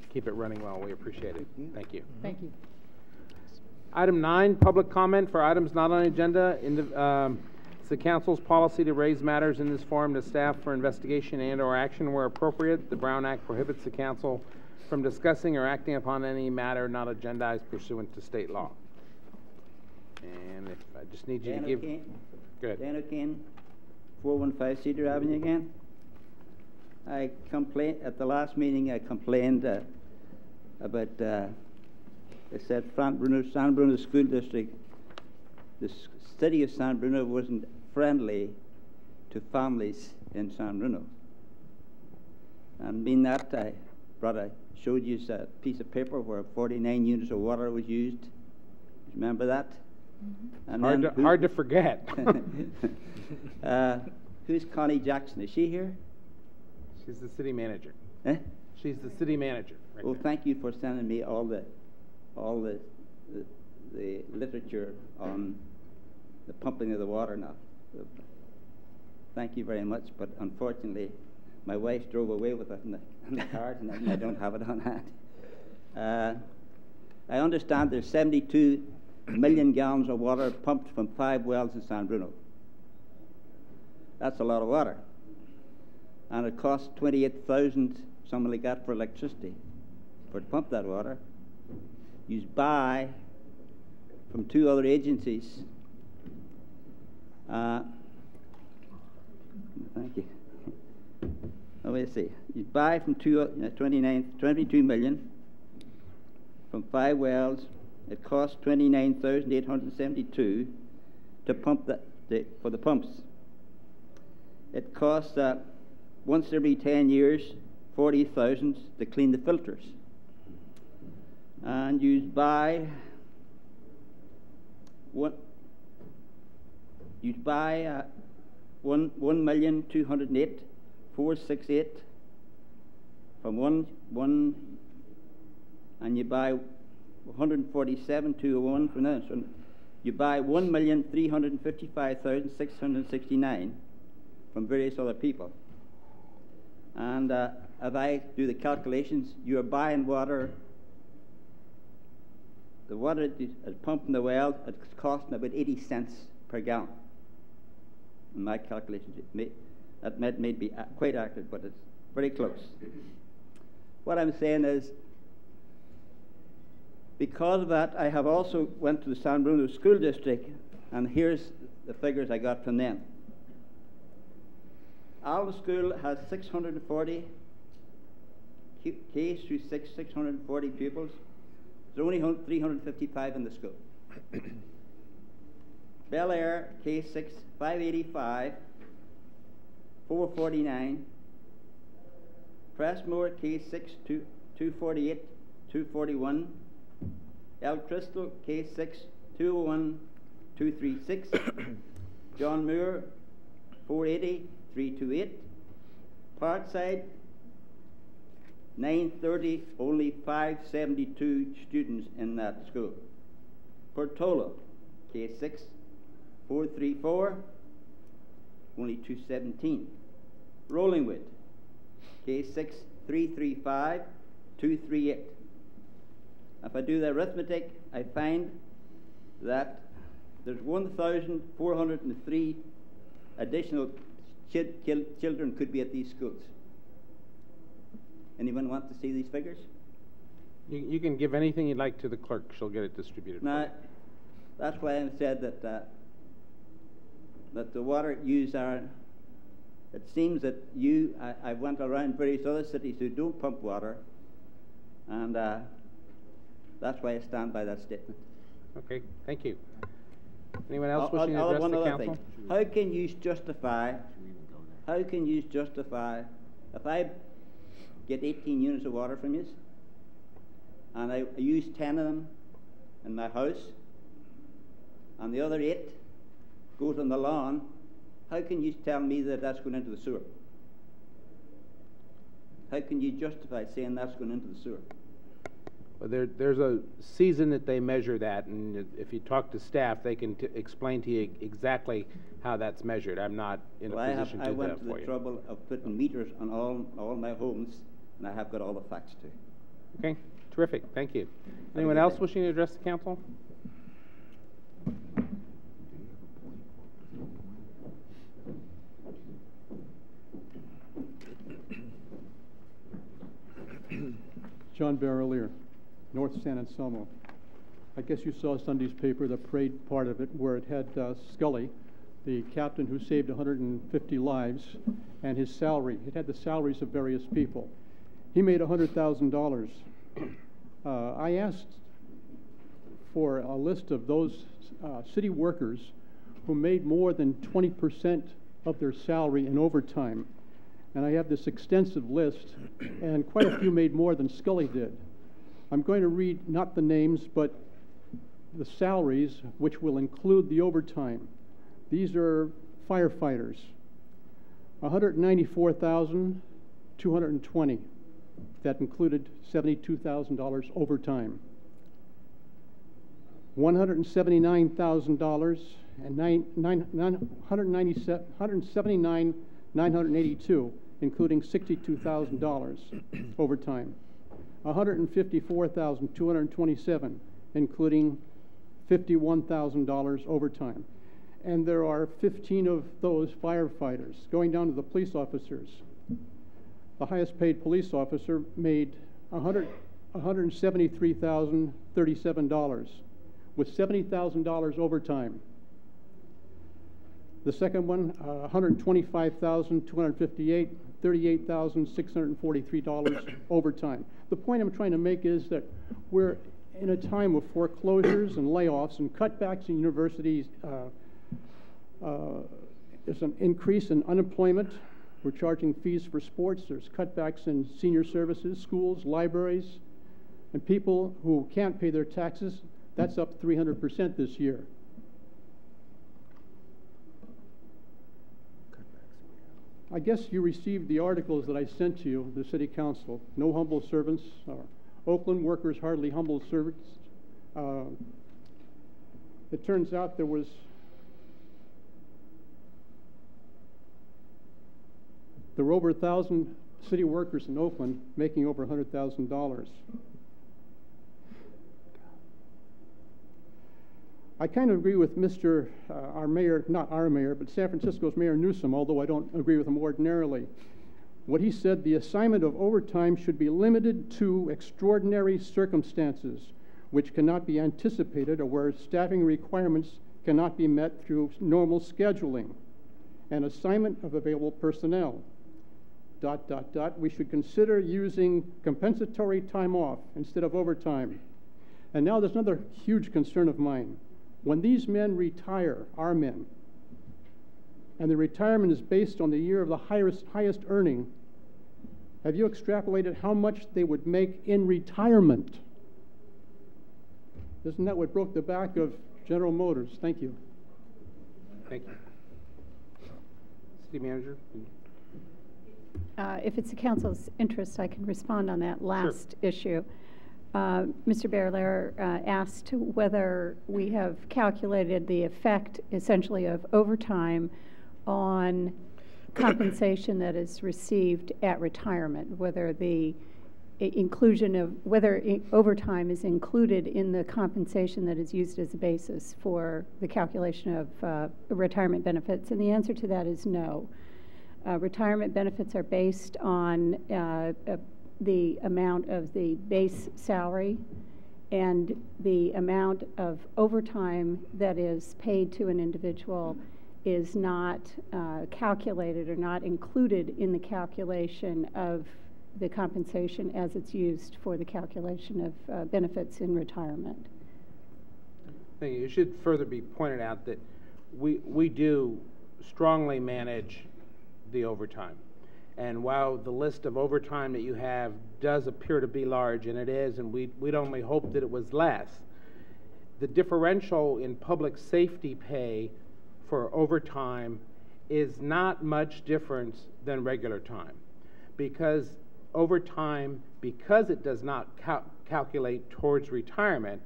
keep it running well. We appreciate it. Thank you. Thank you. Item 9, public comment for items not on the agenda. It's the council's policy to raise matters in this forum to staff for investigation and/or action where appropriate. The Brown Act prohibits the council from discussing or acting upon any matter not agendized pursuant to state law. And if I just need you to give... Good. Dan O'Kane, 415 Cedar Avenue again. I complained, at the last meeting, I complained about, they said San Bruno School District, the city of San Bruno wasn't friendly to families in San Bruno. And being that, I showed you a piece of paper where 49 units of water was used. Remember that? Mm-hmm. And hard to forget. Who's Connie Jackson? Is she here? She's the city manager. Eh? She's the city manager. Right well, there. Thank you for sending me all the literature on the pumping of the water now. Thank you very much, but unfortunately, my wife drove away with it in the car, and I don't have it on hand. I understand there's 72 million gallons of water pumped from 5 wells in San Bruno. That's a lot of water. And it costs $28,000, something like that, for electricity, to pump that water. You buy from 2 other agencies. Thank you. Oh, let's see. You buy from 22 million from 5 wells. It costs $29,872 to pump for the pumps. It costs once every 10 years $40,000 to clean the filters. And you buy 1,208,468 from one, and you buy 147,201 from that. So you buy 1,355,669 from various other people. And if I do the calculations, you are buying water. The water is pumped in the well. It's costing about 80 cents per gallon. In my calculations, that may be quite accurate, but it's very close. What I'm saying is, because of that, I have also went to the San Bruno School District, and here's the figures I got from them. Alva School has 640 K through 640 pupils. There's only 355 in the school. Bel Air K6 585, 449. Pressmore K6 248, 241. El Crystal K6 201, 236. John Muir 480, 328. Parkside 930, only 572 students in that school. Portola K6 434, only 217. Rollingwood K6 335, 238. If I do the arithmetic, I find that there's 1,403 additional children could be at these schools. Anyone want to see these figures? You can give anything you'd like to the clerk. She'll get it distributed. Now, that's why I said that that the water used are. It seems that I went around various other cities who don't pump water, and that's why I stand by that statement. Okay, thank you. Anyone else wishing to address the council? How can you justify? How can you justify if I get 18 units of water from you, and I use 10 of them in my house, and the other 8 goes on the lawn? How can you tell me that that's going into the sewer? How can you justify saying that's going into the sewer? Well, there's a season that they measure that, and if you talk to staff, they can explain to you exactly how that's measured. I'm not in a position to do that for you. I went to the trouble of putting meters on all my homes, and I have got all the facts too. Okay, terrific. Thank you. Anyone else wishing to address the council? John Barrelier, North San Anselmo. I guess you saw Sunday's paper, the parade part of it, where it had Scully, the captain who saved 150 lives, and his salary. It had the salaries of various people. He made $100,000. I asked for a list of those city workers who made more than 20% of their salary in overtime. And I have this extensive list, and quite a few made more than Scully did. I'm going to read not the names, but the salaries, which will include the overtime. These are firefighters. $194,220. That included $72,000 overtime. $179,000 and $179,982, including $62,000 overtime. $154,227, including $51,000 overtime. And there are 15 of those firefighters. Going down to the police officers, the highest paid police officer made $173,037 with $70,000 overtime. The second one, $125,258, $38,643 overtime. The point I'm trying to make is that we're in a time of foreclosures and layoffs and cutbacks in universities. There's an increase in unemployment. We're charging fees for sports. There's cutbacks in senior services, schools, libraries, and people who can't pay their taxes. That's up 300% this year. I guess you received the articles that I sent to you, the City Council. No humble servants. Oakland workers hardly humble servants. It turns out there were over 1,000 city workers in Oakland making over $100,000. I kind of agree with our mayor, not our mayor, but San Francisco's Mayor Newsom, although I don't agree with him ordinarily. What he said, the assignment of overtime should be limited to extraordinary circumstances which cannot be anticipated or where staffing requirements cannot be met through normal scheduling and assignment of available personnel. ... We should consider using compensatory time off instead of overtime. And now there's another huge concern of mine. When these men retire, our men, and the retirement is based on the year of the highest earning, have you extrapolated how much they would make in retirement? Isn't that what broke the back of General Motors? Thank you. Thank you. City Manager? If it's the council's interest, I can respond on that last issue. Mr. Berlaire asked whether we have calculated the effect, essentially, of overtime on compensation that is received at retirement, whether the inclusion of whether overtime is included in the compensation that is used as a basis for the calculation of retirement benefits. And the answer to that is no. Retirement benefits are based on the amount of the base salary, and the amount of overtime that is paid to an individual is not calculated or not included in the calculation of the compensation as it's used for the calculation of benefits in retirement. I think it should further be pointed out that we do strongly manage the overtime. And while the list of overtime that you have does appear to be large, and it is, and we'd only hope that it was less, the differential in public safety pay for overtime is not much different than regular time, because overtime, because it does not calculate towards retirement,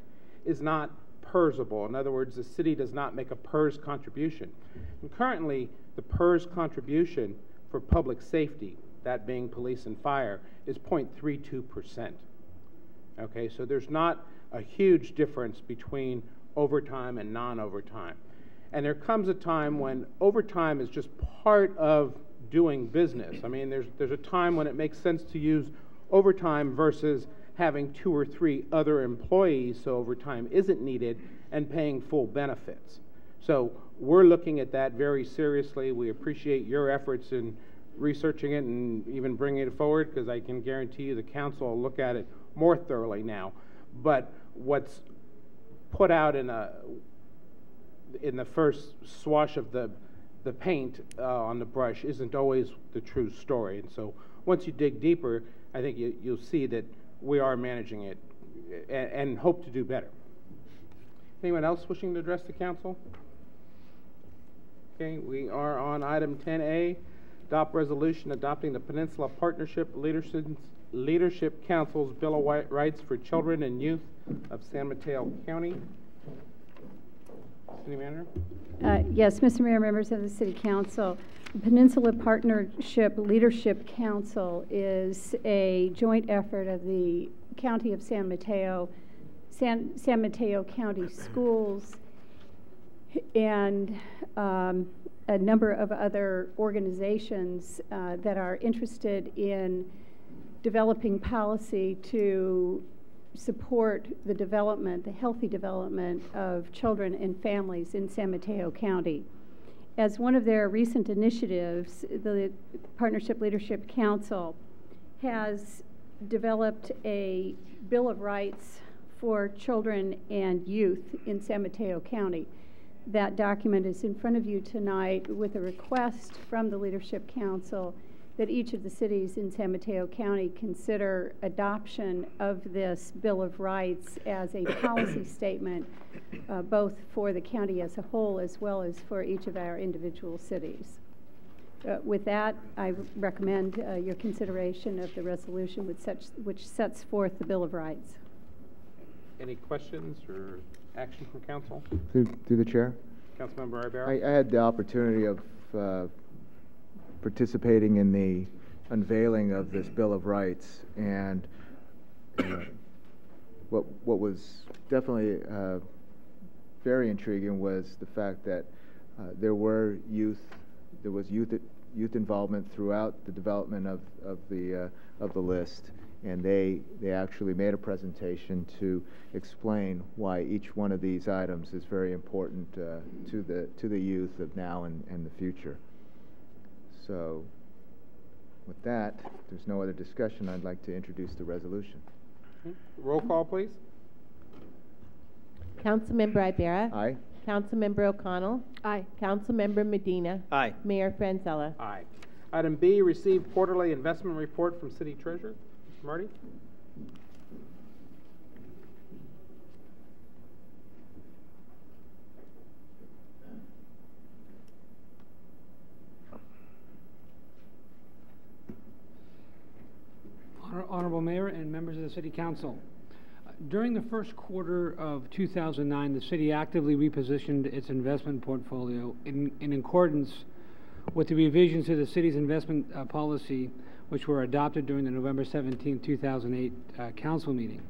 is not PERSable. In other words, the city does not make a PERS contribution. And currently, the PERS contribution for public safety, that being police and fire, is 0.32%. Okay, so there's not a huge difference between overtime and non-overtime. And there comes a time when overtime is just part of doing business. I mean, there's a time when it makes sense to use overtime versus having 2 or 3 other employees, so overtime isn't needed, and paying full benefits. So we're looking at that very seriously. We appreciate your efforts in researching it and even bringing it forward, because I can guarantee you the council will look at it more thoroughly now. But what's put out in the first swash of the paint on the brush isn't always the true story. And so once you dig deeper, I think you'll see that we are managing it and hope to do better. Anyone else wishing to address the council? Okay, we are on item 10A, adopt resolution adopting the Peninsula Partnership Leadership Council's Bill of Rights for Children and Youth of San Mateo County. City Manager? Yes, Mr. Mayor, members of the City Council. The Peninsula Partnership Leadership Council is a joint effort of the County of San Mateo, San Mateo County Schools, and a number of other organizations that are interested in developing policy to support the development, the healthy development of children and families in San Mateo County. As one of their recent initiatives, the Partnership Leadership Council has developed a Bill of Rights for children and youth in San Mateo County. That document is in front of you tonight with a request from the Leadership Council that each of the cities in San Mateo County consider adoption of this Bill of Rights as a policy statement, both for the county as a whole as well as for each of our individual cities. With that, I recommend your consideration of the resolution which sets forth the Bill of Rights. Any questions or action from council? Through the chair. Councilmember Ibarra. I had the opportunity of participating in the unveiling of this Bill of Rights, and what was definitely very intriguing was the fact that there was youth involvement throughout the development of the list, and they actually made a presentation to explain why each one of these items is very important to the youth of now and the future. So with that, if there's no other discussion, I'd like to introduce the resolution. Roll call, please. Councilmember Ibarra. Aye. Councilmember O'Connell. Aye. Councilmember Medina. Aye. Mayor Franzella. Aye. Item B, receive quarterly investment report from City Treasurer. Mr. Marty? Honorable Mayor and members of the City Council. During the first quarter of 2009, the city actively repositioned its investment portfolio in accordance with the revisions to the city's investment policy, which were adopted during the November 17, 2008 council meeting.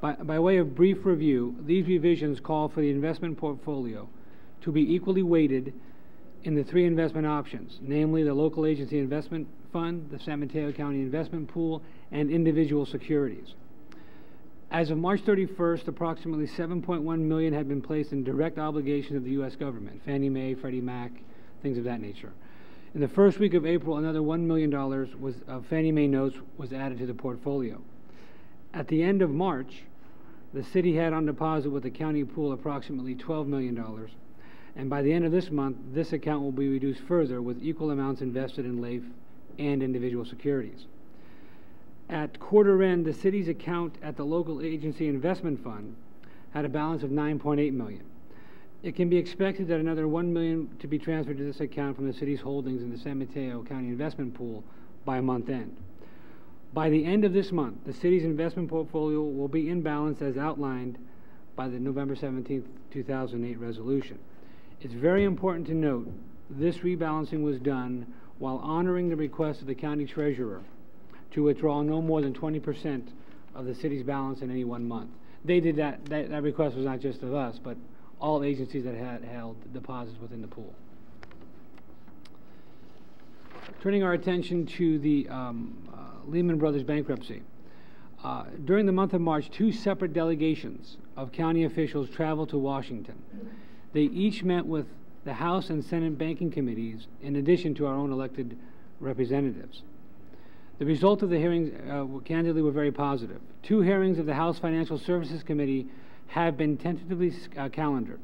By way of brief review, these revisions call for the investment portfolio to be equally weighted in the three investment options, namely the local agency investment fund, the San Mateo County investment pool, and individual securities. As of March 31st, approximately $7.1 million had been placed in direct obligation of the U.S. government, Fannie Mae, Freddie Mac, things of that nature. In the first week of April, another $1 million of Fannie Mae notes was added to the portfolio. At the end of March, the city had on deposit with the county pool approximately $12 million, and by the end of this month, this account will be reduced further with equal amounts invested in LAIF and individual securities. At quarter end, the city's account at the local agency investment fund had a balance of $9.8 million. It can be expected that another $1 million to be transferred to this account from the city's holdings in the San Mateo County investment pool by month end. By the end of this month, the city's investment portfolio will be in balance as outlined by the November 17, 2008 resolution. It's very important to note this rebalancing was done while honoring the request of the county treasurer to withdraw no more than 20% of the city's balance in any one month. They did that request was not just of us, but all agencies that had held deposits within the pool. Turning our attention to the Lehman Brothers bankruptcy. During the month of March, two separate delegations of county officials traveled to Washington. They each met with the House and Senate banking committees in addition to our own elected representatives. The result of the hearings, candidly, were very positive. Two hearings of the House Financial Services Committee have been tentatively calendared.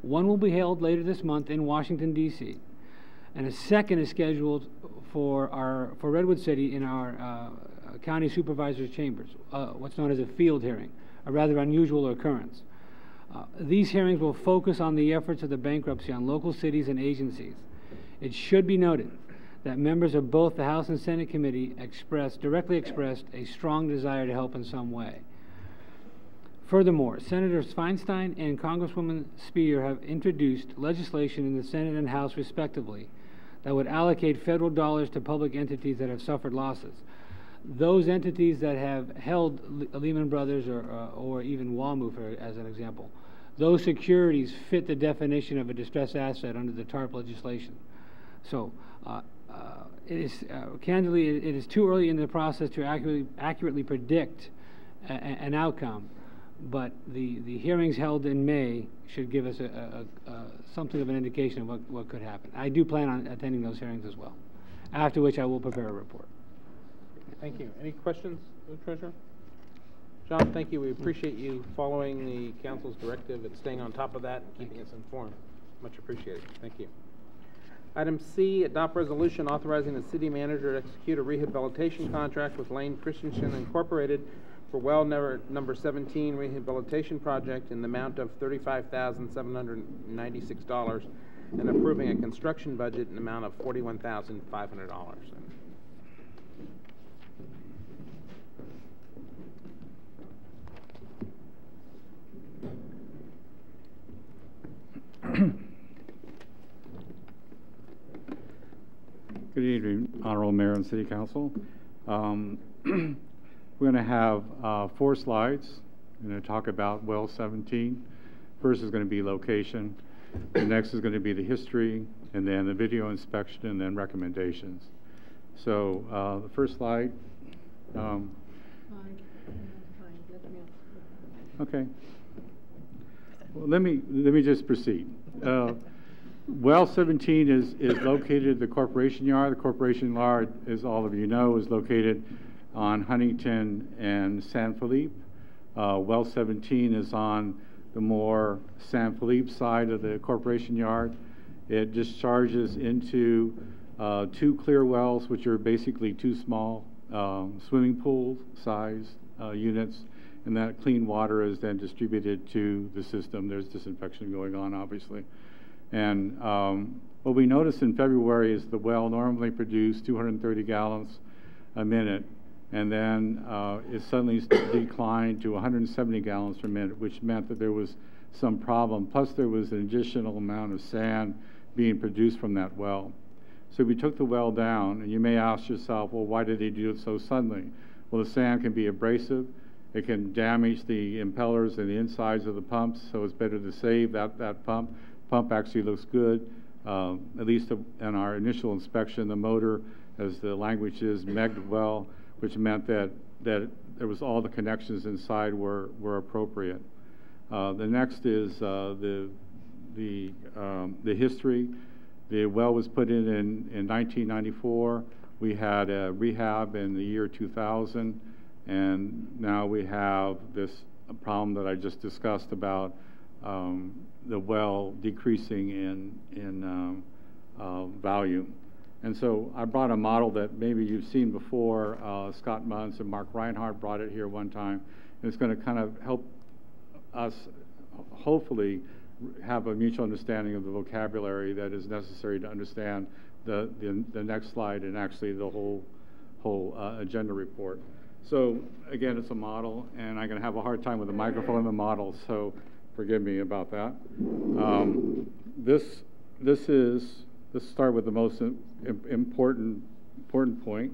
One will be held later this month in Washington, D.C., and a second is scheduled for Redwood City in our county supervisor's chambers, what's known as a field hearing, a rather unusual occurrence. These hearings will focus on the efforts of the bankruptcy on local cities and agencies. It should be noted that members of both the House and Senate committee directly expressed a strong desire to help in some way. Furthermore, Senators Feinstein and Congresswoman Spear have introduced legislation in the Senate and House respectively that would allocate federal dollars to public entities that have suffered losses. Those entities that have held Lehman Brothers or even WAMU, as an example, those securities fit the definition of a distressed asset under the TARP legislation. So, candidly, it is too early in the process to accurately predict an outcome, but the hearings held in May should give us something of an indication of what could happen. I do plan on attending those hearings as well, after which I will prepare a report. Thank you. Any questions, Treasurer? John, thank you. We appreciate you following the council's directive and staying on top of that and keeping us informed. Much appreciated. Thank you. Item C, adopt resolution authorizing the city manager to execute a rehabilitation contract with Lane Christensen Incorporated for well number 17 rehabilitation project in the amount of $35,796 and approving a construction budget in the amount of $41,500. Good evening, Honorable Mayor and City Council. We're going to have 4 slides. We're going to talk about well 17. First is going to be location. The next is going to be the history, and then the video inspection, and then recommendations. So the first slide. Okay. Well, let me just proceed. Well 17 is located at the Corporation Yard. The Corporation Yard, as all of you know, is located on Huntington and San Felipe. Well 17 is on the more San Felipe side of the Corporation Yard. It discharges into 2 clear wells, which are basically 2 small swimming pool size units, and that clean water is then distributed to the system. There's disinfection going on, obviously. And what we noticed in February is the well normally produced 230 gallons a minute, and then it suddenly declined to 170 gallons per minute, which meant that there was some problem. Plus, there was an additional amount of sand being produced from that well. So we took the well down, and you may ask yourself, well, why did they do it so suddenly? Well, the sand can be abrasive. It can damage the impellers and the insides of the pumps, so it's better to save that pump. Pump actually looks good. At least in our initial inspection, the motor, as the language is, megged well, which meant that there was all the connections inside were appropriate. The next is the history. The well was put in 1994. We had a rehab in the year 2000, and now we have this problem that I just discussed about the well decreasing in value. And so I brought a model that maybe you've seen before. Scott Munz and Mark Reinhardt brought it here one time. And it's going to kind of help us hopefully have a mutual understanding of the vocabulary that is necessary to understand the next slide and actually the whole agenda report. So again, it's a model, and I'm going to have a hard time with the microphone and the model, so forgive me about that. Let's start with the most important point.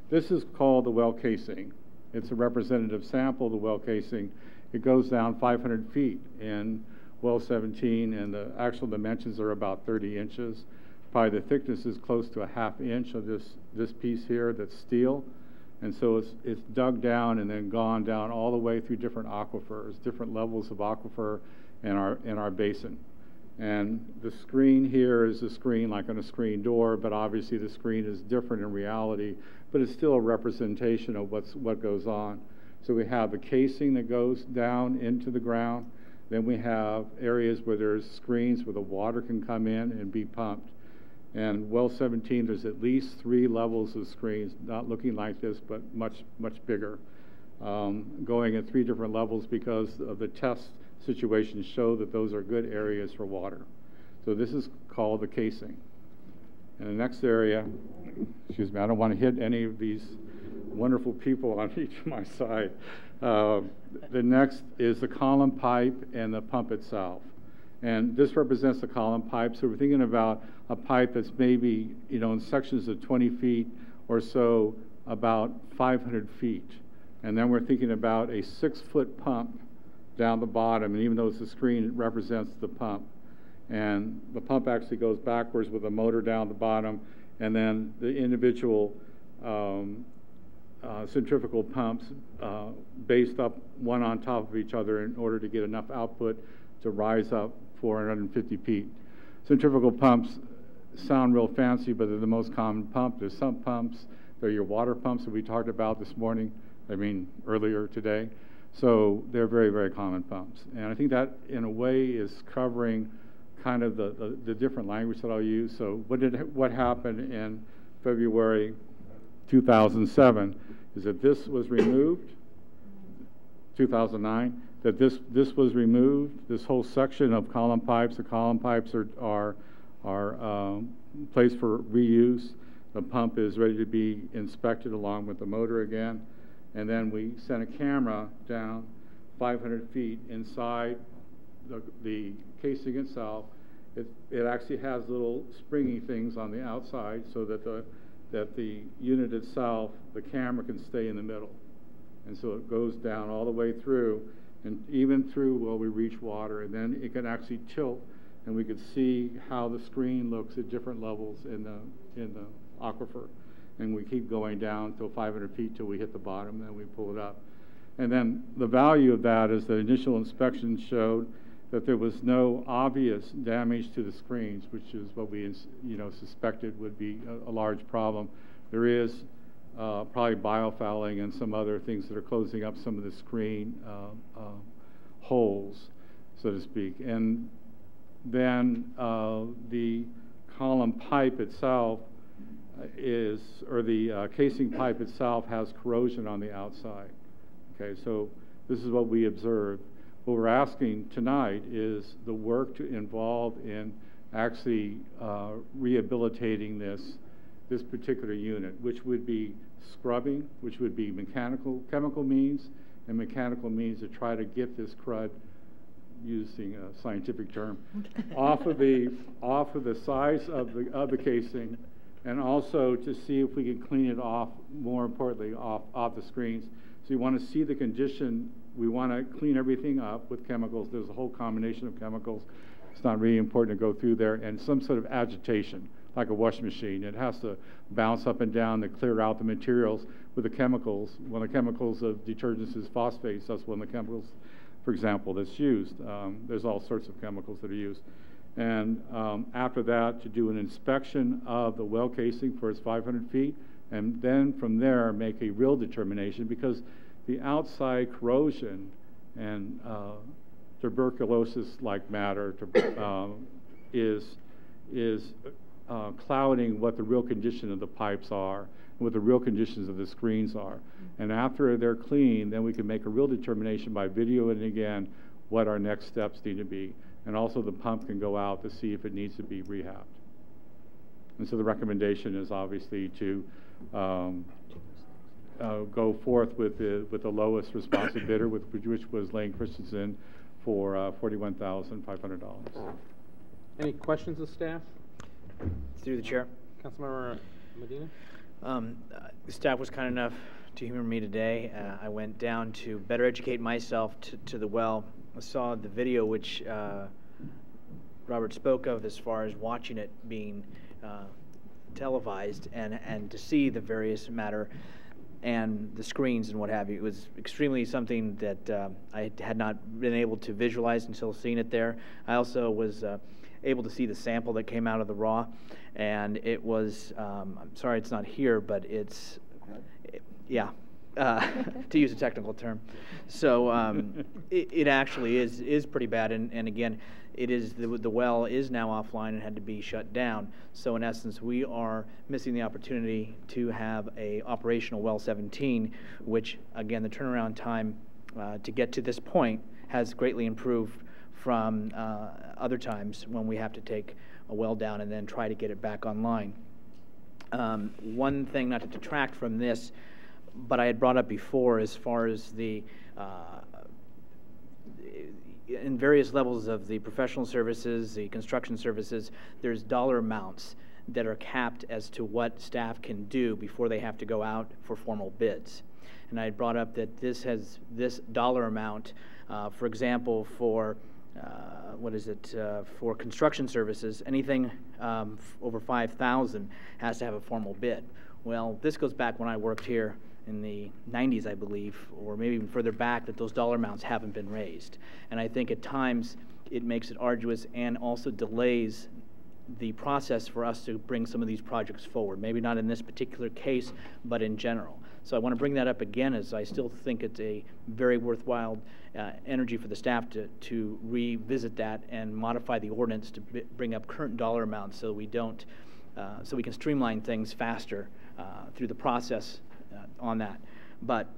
This is called the well casing. It's a representative sample of the well casing. It goes down 500 feet in well 17, and the actual dimensions are about 30 inches. Probably the thickness is close to a ½ inch of this piece here that's steel. And so it's dug down and then gone down all the way through different aquifers, different levels of aquifer in our basin. And the screen here is a screen like on a screen door, but obviously the screen is different in reality, but it's still a representation of what goes on. So we have the casing that goes down into the ground. Then we have areas where there's screens where the water can come in and be pumped. And well 17, there's at least 3 levels of screens, not looking like this, but much, much bigger, going at 3 different levels because of the test situations show that those are good areas for water. So this is called the casing. And the next area, excuse me, I don't want to hit any of these wonderful people on each of my side. The next is the column pipe and the pump itself. And this represents the column pipe. So we're thinking about a pipe that's maybe, in sections of 20 feet or so, about 500 feet. And then we're thinking about a 6-foot pump down the bottom. And even though it's a screen, it represents the pump. And the pump actually goes backwards with a motor down the bottom. And then the individual centrifugal pumps based up one on top of each other in order to get enough output to rise up 450 feet. Centrifugal pumps sound real fancy, but they're the most common pump. There's sump pumps. They're your water pumps that we talked about this morning, earlier today. So they're very, very common pumps. And I think that, in a way, is covering kind of the different language that I'll use. So what happened in February 2007 is that this was removed, 2009, that this was removed, this whole section of column pipes. The column pipes are placed for reuse. The pump is ready to be inspected along with the motor again. And then we sent a camera down 500 feet inside the casing itself. It actually has little springy things on the outside so that the unit itself, the camera, can stay in the middle. And so it goes down all the way through, and even through we reach water, and then it can actually tilt, and we could see how the screen looks at different levels in the aquifer. And we keep going down till 500 feet till we hit the bottom, then we pull it up. And then the value of that is the initial inspection showed that there was no obvious damage to the screens, which is what we suspected would be a large problem. There is probably biofouling and some other things that are closing up some of the screen holes, so to speak. And then the column pipe itself the casing pipe itself has corrosion on the outside. Okay, so this is what we observed. What we're asking tonight is the work to involve in actually rehabilitating this particular unit, which would be scrubbing, which would be chemical means, and mechanical means to try to get this crud, using a scientific term, off of the sides of the casing and also to see if we can clean it off, more importantly, off the screens. So you want to see the condition. We want to clean everything up with chemicals. There's a whole combination of chemicals. It's not really important to go through there. And some sort of agitation, like a washing machine. It has to bounce up and down to clear out the materials with the chemicals. One of the chemicals of detergents is phosphates. That's one of the chemicals, for example, that's used. There's all sorts of chemicals that are used. And after that, to do an inspection of the well casing for its 500 feet, and then from there make a real determination, because the outside corrosion and tuberculosis-like matter is clouding what the real condition of the pipes are, and what the real conditions of the screens are. And after they're clean, then we can make a real determination by videoing again what our next steps need to be. And also the pump can go out to see if it needs to be rehabbed. And so the recommendation is obviously to go forth with the lowest responsive bidder, which was Lane Christensen, for $41,500. Any questions of staff? Through the chair. Councilmember Medina? Staff was kind enough to humor me today. I went down to better educate myself to the well. I saw the video which Robert spoke of as far as watching it being televised and to see the various matter and the screens and what have you. It was extremely something that I had not been able to visualize until seeing it there. I also was able to see the sample that came out of the raw, and it was, I'm sorry it's not here, but it's, yeah, to use a technical term. So it actually is pretty bad, and again, it is the well is now offline and had to be shut down. So in essence, we are missing the opportunity to have a operational well 17, which again, the turnaround time to get to this point has greatly improved from other times when we have to take a well down and then try to get it back online. One thing, not to detract from this, but I had brought up before as far as the in various levels of the professional services, the construction services, there's dollar amounts that are capped as to what staff can do before they have to go out for formal bids. And I had brought up that this dollar amount, for example, for for construction services, anything over 5,000 has to have a formal bid. Well, this goes back when I worked here in the 90s, I believe, or maybe even further back, that those dollar amounts haven't been raised. And I think at times it makes it arduous and also delays the process for us to bring some of these projects forward. Maybe not in this particular case, but in general. So I want to bring that up again, as I still think it's a very worthwhile energy for the staff to revisit that and modify the ordinance to bring up current dollar amounts so we don't, so we can streamline things faster through the process on that. But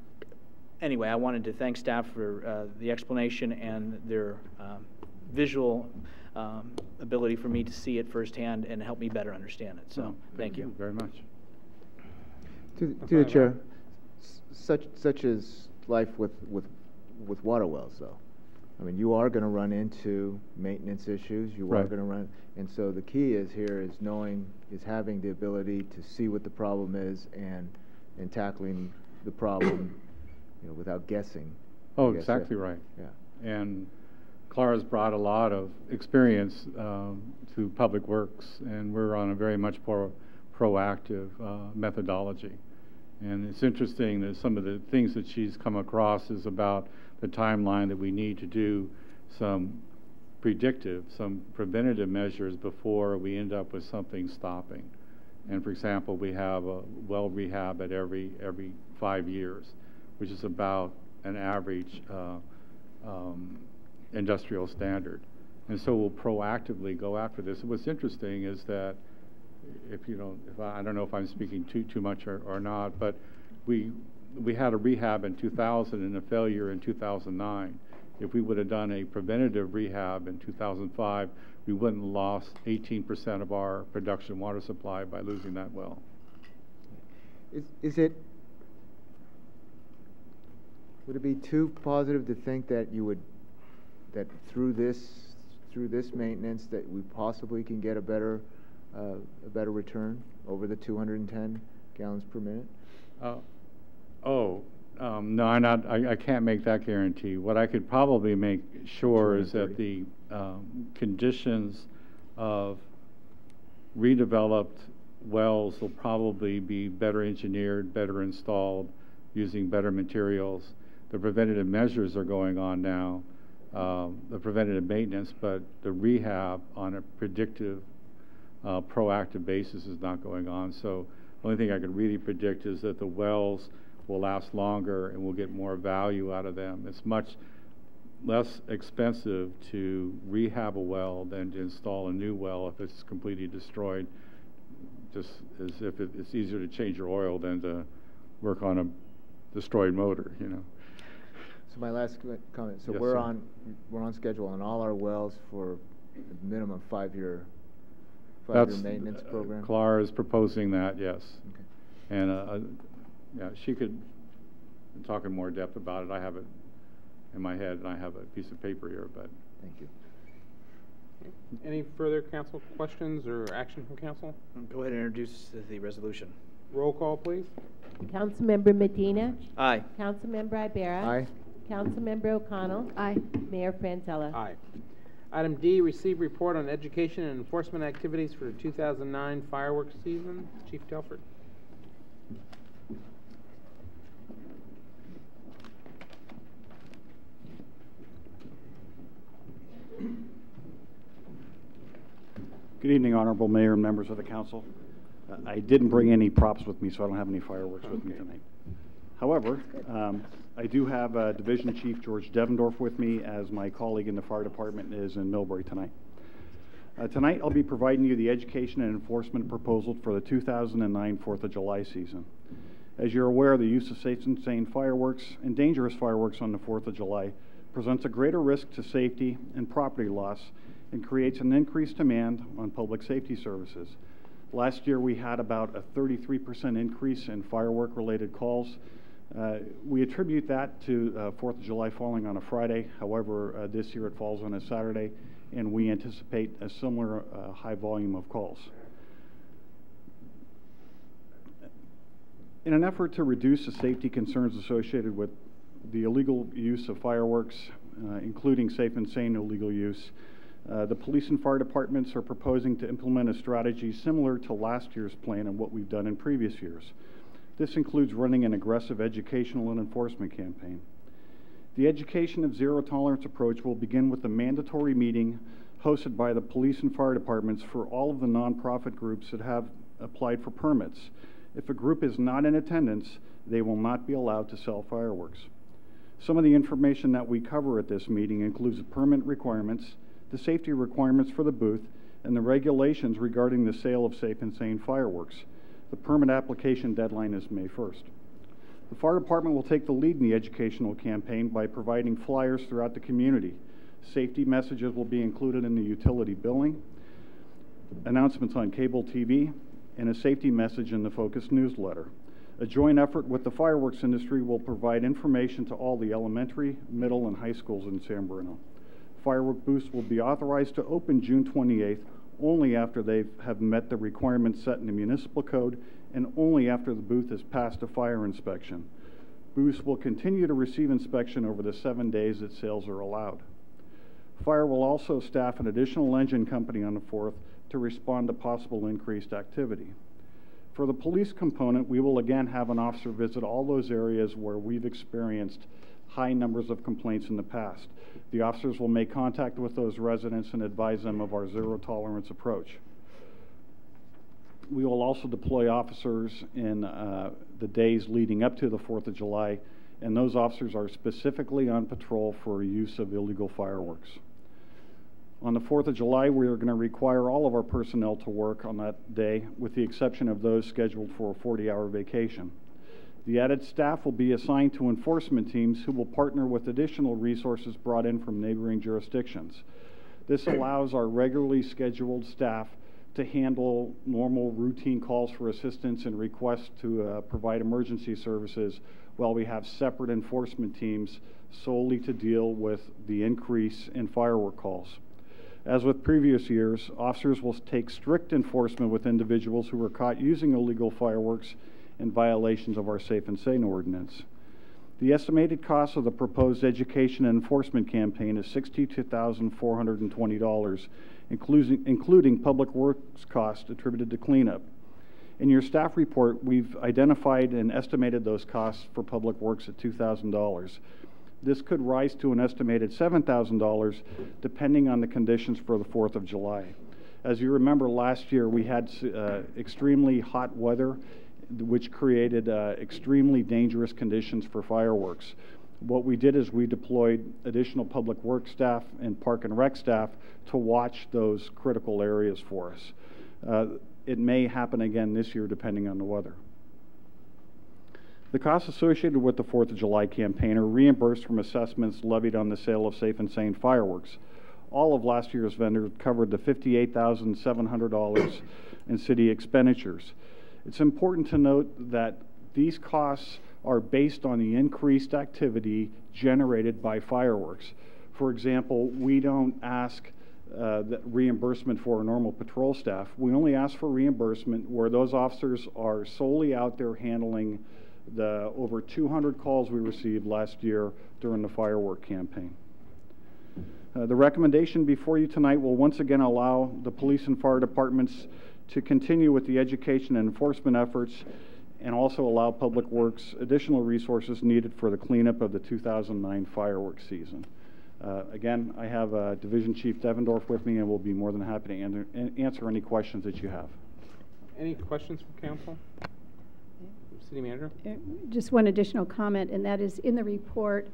anyway, I wanted to thank staff for the explanation and their visual ability for me to see it firsthand and help me better understand it. So thank you very much. To the chair, such is life with water wells, though. I mean, you are going to run into maintenance issues. You are going to run, and so the key is having the ability to see what the problem is and tackling the problem, without guessing. Oh, exactly right. Yeah. And Clara's brought a lot of experience to Public Works, and we're on a very much more proactive methodology. And it's interesting that some of the things that she's come across is about the timeline that we need to do some preventative measures before we end up with something stopping. And for example, we have a well rehab at every 5 years, which is about an average industrial standard. And so we'll proactively go after this. And what's interesting is that I don't know if I'm speaking too much or not, but we had a rehab in 2000 and a failure in 2009. If we would have done a preventative rehab in 2005, we wouldn't have lost 18% of our production water supply by losing that well. Would it be too positive to think that through this maintenance that we possibly can get a better a better return over the 210 gallons per minute? No, I can't make that guarantee. What I could probably make sure is that the conditions of redeveloped wells will probably be better engineered, better installed, using better materials. The preventative measures are going on now, the preventative maintenance, but the rehab on a predictive, proactive basis is not going on. So the only thing I can really predict is that the wells will last longer and we'll get more value out of them. It's much less expensive to rehab a well than to install a new well if it's completely destroyed, just as if it's easier to change your oil than to work on a destroyed motor, you know. So my last comment, so Yes, we're sir. on schedule on all our wells for a minimum five-year maintenance program? Clara is proposing that, yes. Okay. And yeah, she could talk in more depth about it. I have it in my head, and I have a piece of paper here, but. Thank you. Any further council questions or action from council? Go ahead and introduce the resolution. Roll call, please. Councilmember Medina. Aye. Councilmember Ibarra. Aye. Councilmember O'Connell. Aye. Mayor Franzella. Aye. Item D, receive report on education and enforcement activities for the 2009 fireworks season. Chief Telford. Good evening, Honorable Mayor and members of the council. I didn't bring any props with me, so I don't have any fireworks with me tonight. However, I do have Division Chief George Devendorf with me, as my colleague in the fire department is in Millbury tonight. Tonight, I'll be providing you the education and enforcement proposal for the 2009 4th of July season. As you're aware, the use of safe and sane fireworks and dangerous fireworks on the 4th of July presents a greater risk to safety and property loss and creates an increased demand on public safety services. Last year, we had about a 33% increase in firework-related calls. We attribute that to 4th of July falling on a Friday. However, this year it falls on a Saturday, and we anticipate a similar high volume of calls. In an effort to reduce the safety concerns associated with the illegal use of fireworks, including safe and sane illegal use, the police and fire departments are proposing to implement a strategy similar to last year's plan and what we've done in previous years. This includes running an aggressive educational and enforcement campaign. The education of zero tolerance approach will begin with a mandatory meeting hosted by the police and fire departments for all of the nonprofit groups that have applied for permits. If a group is not in attendance, they will not be allowed to sell fireworks. Some of the information that we cover at this meeting includes the permit requirements, the safety requirements for the booth, and the regulations regarding the sale of safe and sane fireworks. The permit application deadline is May 1st. The fire department will take the lead in the educational campaign by providing flyers throughout the community. Safety messages will be included in the utility billing, announcements on cable TV, and a safety message in the Focus newsletter. A joint effort with the fireworks industry will provide information to all the elementary, middle, and high schools in San Bruno. Firework booths will be authorized to open June 28th only after they have met the requirements set in the municipal code and only after the booth has passed a fire inspection. Booths will continue to receive inspection over the 7 days that sales are allowed. Fire will also staff an additional engine company on the 4th to respond to possible increased activity. For the police component, we will again have an officer visit all those areas where we've experienced high numbers of complaints in the past. The officers will make contact with those residents and advise them of our zero tolerance approach. We will also deploy officers in the days leading up to the 4th of July, and those officers are specifically on patrol for use of illegal fireworks. On the 4th of July, we are going to require all of our personnel to work on that day, with the exception of those scheduled for a 40-hour vacation. The added staff will be assigned to enforcement teams who will partner with additional resources brought in from neighboring jurisdictions. This allows our regularly scheduled staff to handle normal routine calls for assistance and requests to provide emergency services, while we have separate enforcement teams solely to deal with the increase in firework calls. As with previous years, officers will take strict enforcement with individuals who are caught using illegal fireworks in violations of our Safe and Sane ordinance. The estimated cost of the proposed education and enforcement campaign is $62,420, including public works costs attributed to cleanup. In your staff report, we've identified and estimated those costs for public works at $2,000. This could rise to an estimated $7,000 depending on the conditions for the 4th of July. As you remember, last year we had extremely hot weather, which created extremely dangerous conditions for fireworks. What we did is we deployed additional public works staff and park and rec staff to watch those critical areas for us. It may happen again this year depending on the weather. The costs associated with the 4th of July campaign are reimbursed from assessments levied on the sale of Safe and Sane fireworks. All of last year's vendors covered the $58,700 in city expenditures. It's important to note that these costs are based on the increased activity generated by fireworks. For example, we don't ask reimbursement for our normal patrol staff. We only ask for reimbursement where those officers are solely out there handling the over 200 calls we received last year during the firework campaign. The recommendation before you tonight will once again allow the police and fire departments to continue with the education and enforcement efforts, and also allow Public Works additional resources needed for the cleanup of the 2009 fireworks season. Again, I have Division Chief Devendorf with me, and we'll be more than happy to answer any questions that you have. Any questions from council? City Manager? Just one additional comment, and that is in the report,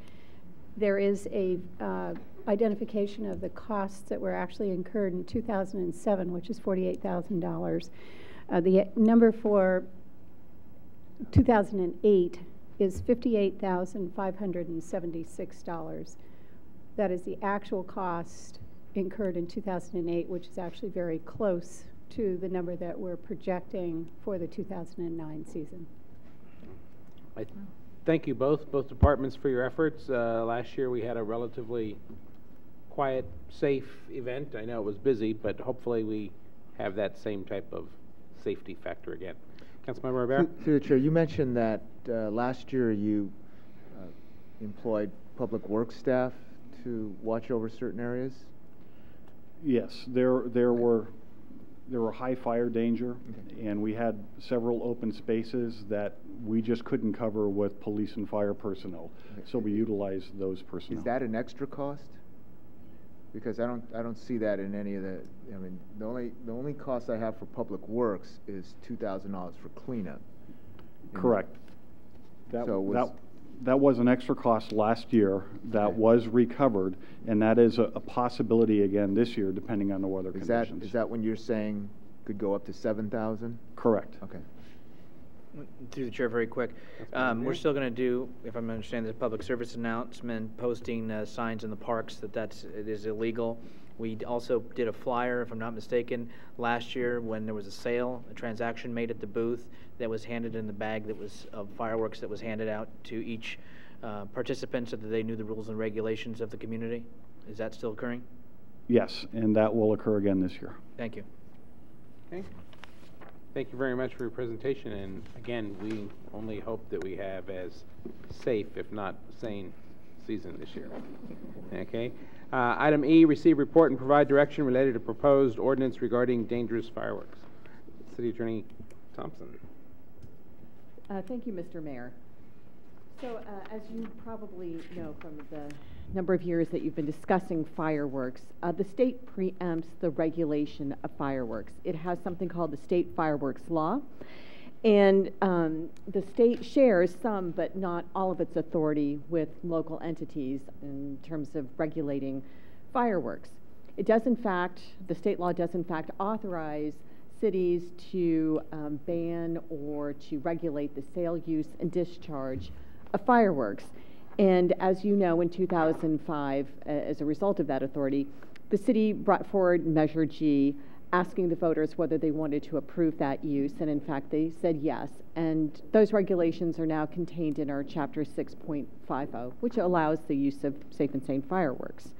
there is a identification of the costs that were actually incurred in 2007, which is $48,000. The number for 2008 is $58,576. That is the actual cost incurred in 2008, which is actually very close to the number that we're projecting for the 2009 season. Thank you both departments for your efforts. Last year we had a relatively quiet, safe event. I know it was busy, but hopefully we have that same type of safety factor again. Councilmember Rivera? Through the chair, you mentioned that last year you employed public works staff to watch over certain areas. Yes, there were high fire danger, and we had several open spaces that we just couldn't cover with police and fire personnel. So we utilized those personnel. Is that an extra cost? Because I don't see that in any of the. I mean, the only cost I have for public works is $2,000 for cleanup. Correct. That was an extra cost last year that was recovered, and that is a possibility again this year, depending on the weather conditions. Is that when you're saying could go up to 7,000? Correct. Okay. Through the chair, very quick. We're still going to do, if I'm understanding, the public service announcement, posting signs in the parks that it is illegal. We also did a flyer, if I'm not mistaken, last year when there was a sale, a transaction made at the booth that was handed in the bag that was of fireworks that was handed out to each participant so that they knew the rules and regulations of the community. Is that still occurring? Yes, and that will occur again this year. Thank you. Okay. Thank you very much for your presentation, and again, we only hope that we have as safe, if not sane, season this year. Okay. Item E, receive report and provide direction related to proposed ordinance regarding dangerous fireworks. City Attorney Thompson. Thank you, Mr. Mayor. So as you probably know from the number of years that you've been discussing fireworks, the state preempts the regulation of fireworks. It has something called the State Fireworks Law, and the state shares some, but not all of its authority with local entities in terms of regulating fireworks. It does, in fact, the state law does, in fact, authorize cities to ban or to regulate the sale, use, and discharge of fireworks. And as you know, in 2005, as a result of that authority, the city brought forward Measure G, asking the voters whether they wanted to approve that use, and in fact they said yes. And those regulations are now contained in our Chapter 6.50, which allows the use of safe and sane fireworks.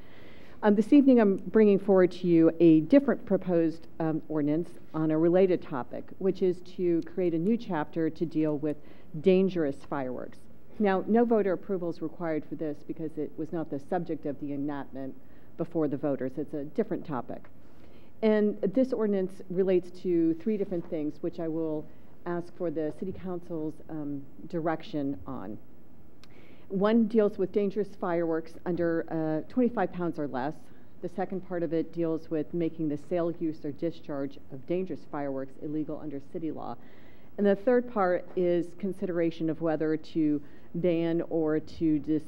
This evening I'm bringing forward to you a different proposed ordinance on a related topic, which is to create a new chapter to deal with dangerous fireworks. Now, no voter approval is required for this because it was not the subject of the enactment before the voters. It's a different topic. And this ordinance relates to three different things, which I will ask for the City Council's direction on. One deals with dangerous fireworks under 25 pounds or less. The second part of it deals with making the sale, use, or discharge of dangerous fireworks illegal under city law. And the third part is consideration of whether to ban or to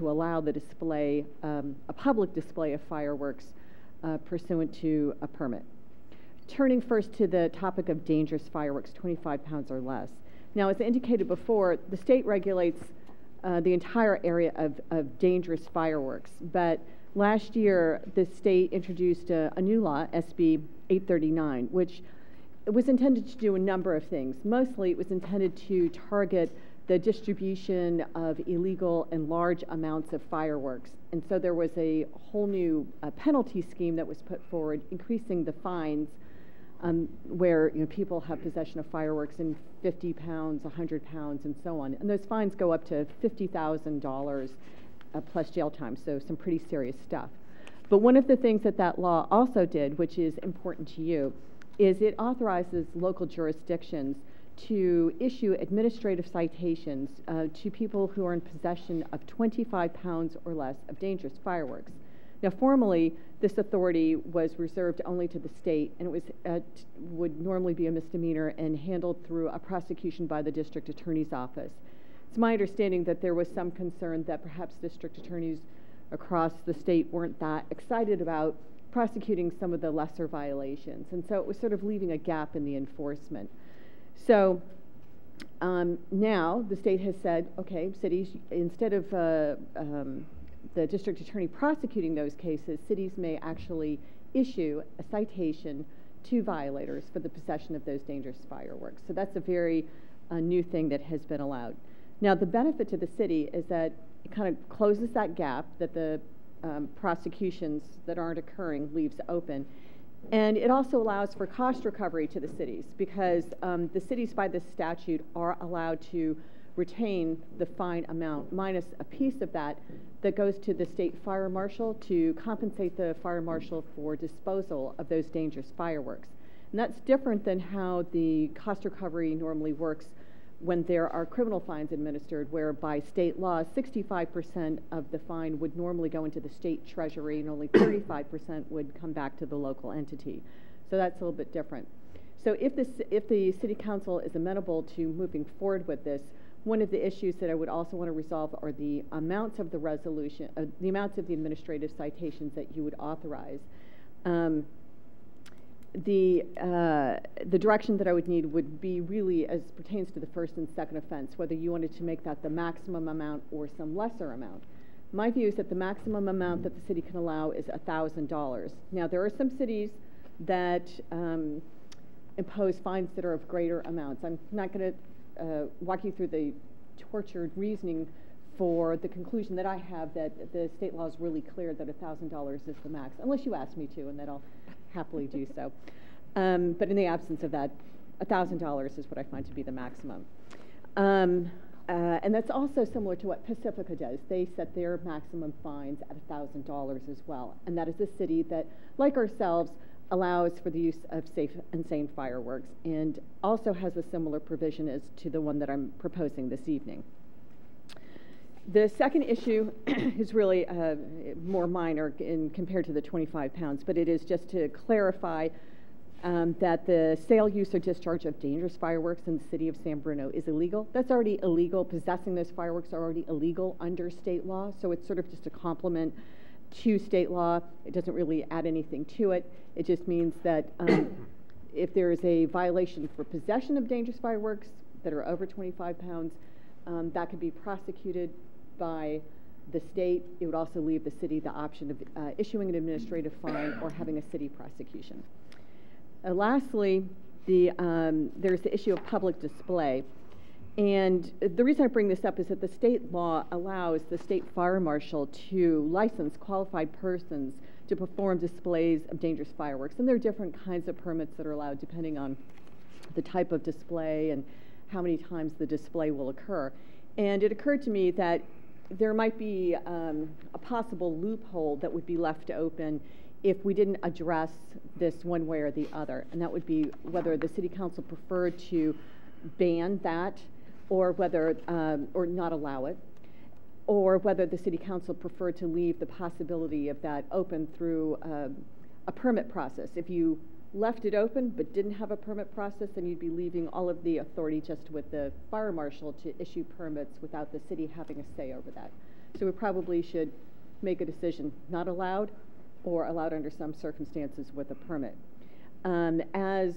allow the display, a public display of fireworks pursuant to a permit. Turning first to the topic of dangerous fireworks, 25 pounds or less. Now, as indicated before, the state regulates the entire area of dangerous fireworks, but last year the state introduced a new law, SB 839, which was intended to do a number of things. Mostly it was intended to target the distribution of illegal and large amounts of fireworks. And so there was a whole new penalty scheme that was put forward, increasing the fines where people have possession of fireworks in 50 pounds, 100 pounds, and so on. And those fines go up to $50,000 plus jail time, so some pretty serious stuff. But one of the things that that law also did, which is important to you, is it authorizes local jurisdictions to issue administrative citations to people who are in possession of 25 pounds or less of dangerous fireworks. Now, formally, this authority was reserved only to the state, and it was would normally be a misdemeanor and handled through a prosecution by the district attorney's office. It's my understanding that there was some concern that perhaps district attorneys across the state weren't that excited about prosecuting some of the lesser violations, and so it was sort of leaving a gap in the enforcement. So now the state has said, okay, cities, instead of the district attorney prosecuting those cases, cities may actually issue a citation to violators for the possession of those dangerous fireworks. So that's a very new thing that has been allowed. Now, the benefit to the city is that it kind of closes that gap that the prosecutions that aren't occurring leaves open. And it also allows for cost recovery to the cities, because the cities by this statute are allowed to retain the fine amount minus a piece of that that goes to the state fire marshal to compensate the fire marshal for disposal of those dangerous fireworks. And that's different than how the cost recovery normally works when there are criminal fines administered, where by state law 65% of the fine would normally go into the state treasury and only 35% would come back to the local entity. So that's a little bit different. So if the city council is amenable to moving forward with this, one of the issues that I would also want to resolve are the amounts of the resolution, the amounts of the administrative citations that you would authorize. The direction that I would need would be really as pertains to the first and second offense, whether you wanted to make that the maximum amount or some lesser amount. My view is that the maximum amount that the city can allow is $1,000. Now, there are some cities that impose fines that are of greater amounts. I'm not going to walk you through the tortured reasoning for the conclusion that I have that the state law is really clear that $1,000 is the max, unless you ask me to, and then I'll happily do so. But in the absence of that, $1,000 is what I find to be the maximum. And that's also similar to what Pacifica does. They set their maximum fines at $1,000 as well. And that is a city that, like ourselves, allows for the use of safe and sane fireworks, and also has a similar provision as to the one that I'm proposing this evening. The second issue is really more minor compared to the 25 pounds, but it is just to clarify that the sale, use, or discharge of dangerous fireworks in the city of San Bruno is illegal. That's already illegal. Possessing those fireworks are already illegal under state law, so it's sort of just a complement to state law. It doesn't really add anything to it. It just means that if there is a violation for possession of dangerous fireworks that are over 25 pounds, that could be prosecuted by the state. It would also leave the city the option of issuing an administrative fine or having a city prosecution. Lastly, there's the issue of public display. And the reason I bring this up is that the state law allows the state fire marshal to license qualified persons to perform displays of dangerous fireworks. And there are different kinds of permits that are allowed depending on the type of display and how many times the display will occur. And it occurred to me that there might be a possible loophole that would be left open if we didn't address this one way or the other, and that would be whether the City Council preferred to ban that or whether, or not allow it, or whether the City Council preferred to leave the possibility of that open through a permit process. If you left it open but didn't have a permit process, then you'd be leaving all of the authority just with the fire marshal to issue permits without the city having a say over that. So we probably should make a decision, not allowed or allowed under some circumstances with a permit. As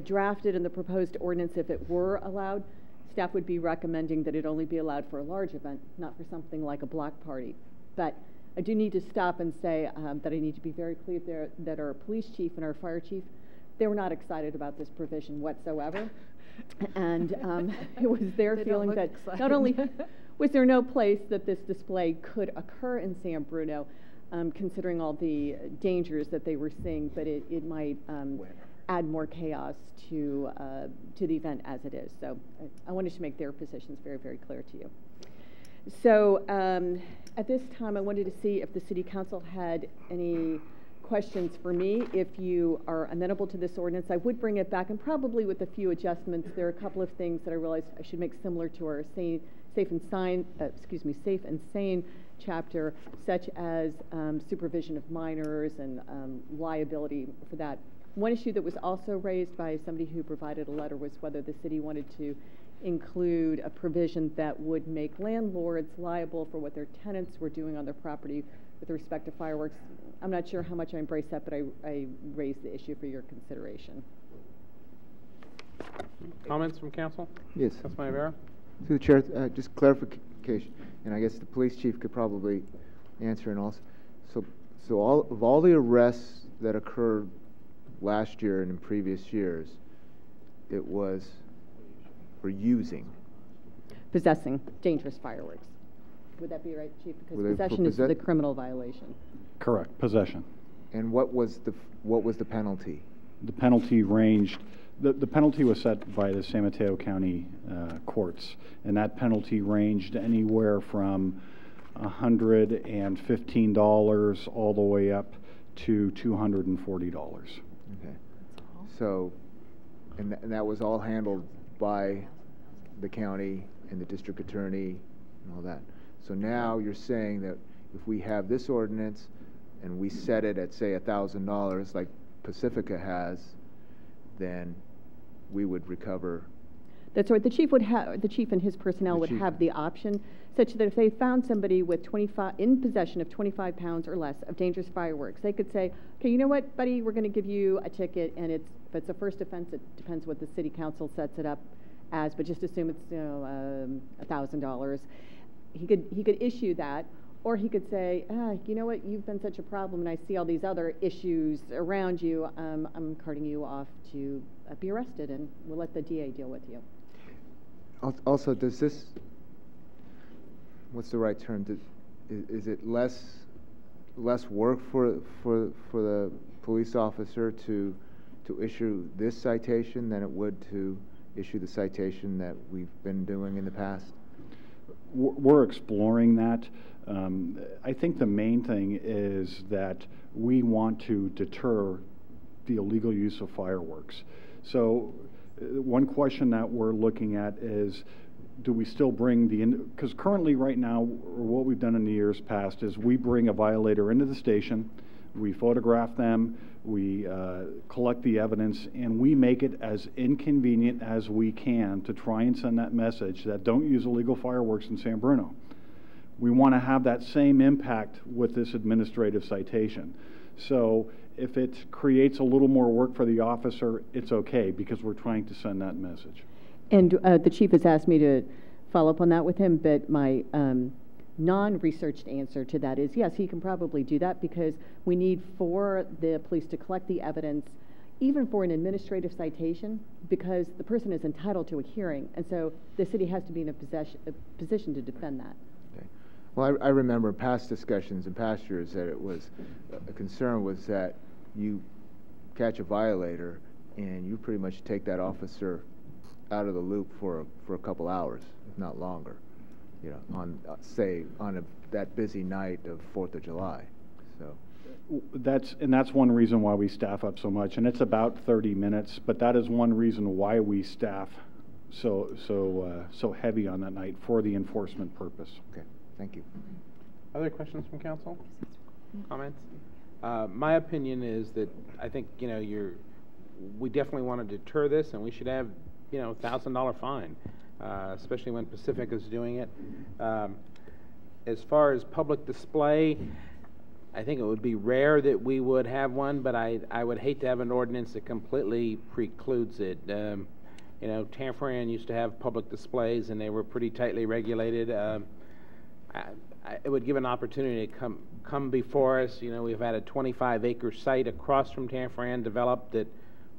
drafted in the proposed ordinance, if it were allowed, staff would be recommending that it only be allowed for a large event, not for something like a block party. But I do need to stop and say that I need to be very clear there that our police chief and our fire chief, they were not excited about this provision whatsoever. And it was their feeling that not only was there no place that this display could occur in San Bruno, considering all the dangers that they were seeing, but it might add more chaos to the event as it is. So I wanted to make their positions very, very clear to you. So at this time, I wanted to see if the City Council had any questions for me. If you are amenable to this ordinance, I would bring it back, and probably with a few adjustments. There are a couple of things that I realized I should make similar to our safe and sane chapter, such as supervision of minors and liability for that. One issue that was also raised by somebody who provided a letter was whether the city wanted to include a provision that would make landlords liable for what their tenants were doing on their property with respect to fireworks. I'm not sure how much I embrace that, but I raised the issue for your consideration. Comments from council? Yes. Councilman Rivera? Through the chair, just clarification, and I guess the police chief could probably answer, and also, so all the arrests that occurred last year and in previous years, it was for using. Possessing dangerous fireworks. Would that be right, Chief? Because possession is the criminal violation. Correct, possession. And what was the penalty? The penalty ranged, the penalty was set by the San Mateo County courts, and that penalty ranged anywhere from $115 all the way up to $240. Okay. So, and that was all handled by the county and the district attorney and all that. So now you're saying that if we have this ordinance and we set it at, say, $1,000 like Pacifica has, then we would recover. That's right. The chief and his personnel would have the option, such that if they found somebody with in possession of 25 pounds or less of dangerous fireworks, they could say, okay, you know what, buddy, we're going to give you a ticket, and if it's a first offense, it depends what the city council sets it up as, but just assume it's $1,000. He could issue that, or he could say, you know what, you've been such a problem, and I see all these other issues around you. I'm carting you off to be arrested, and we'll let the DA deal with you. Also, does this, what's the right term? Is it less work for the police officer to issue this citation than it would to issue the citation that we've been doing in the past? We're exploring that. I think the main thing is that we want to deter the illegal use of fireworks. So one question that we're looking at is, do we still bring because currently right now, or what we've done in the years past is we bring a violator into the station, we photograph them, we collect the evidence, and we make it as inconvenient as we can to try and send that message that don't use illegal fireworks in San Bruno. We want to have that same impact with this administrative citation. So if it creates a little more work for the officer, it's okay, because we're trying to send that message. And the chief has asked me to follow up on that with him, but my non-researched answer to that is yes, he can probably do that, because we need for the police to collect the evidence, even for an administrative citation, because the person is entitled to a hearing, and so the city has to be in a position to defend that. Okay. Well, I remember past discussions in past years that it was, a concern was that you catch a violator and you pretty much take that officer out of the loop for a couple hours, if not longer, you know, on, say, on that busy night of 4th of July, so. That's one reason why we staff up so much, and it's about 30 minutes, but that is one reason why we staff so heavy on that night, for the enforcement purpose. Okay, thank you. Other questions from council? Comments? My opinion is that I think, you know, we definitely want to deter this, and we should have, you know, $1,000 fine, especially when Pacific is doing it. As far as public display, I think it would be rare that we would have one, but I would hate to have an ordinance that completely precludes it. You know, Tanforan used to have public displays, and they were pretty tightly regulated. It would give an opportunity to come before us. You know, we've had a 25-acre site across from Tanforan developed that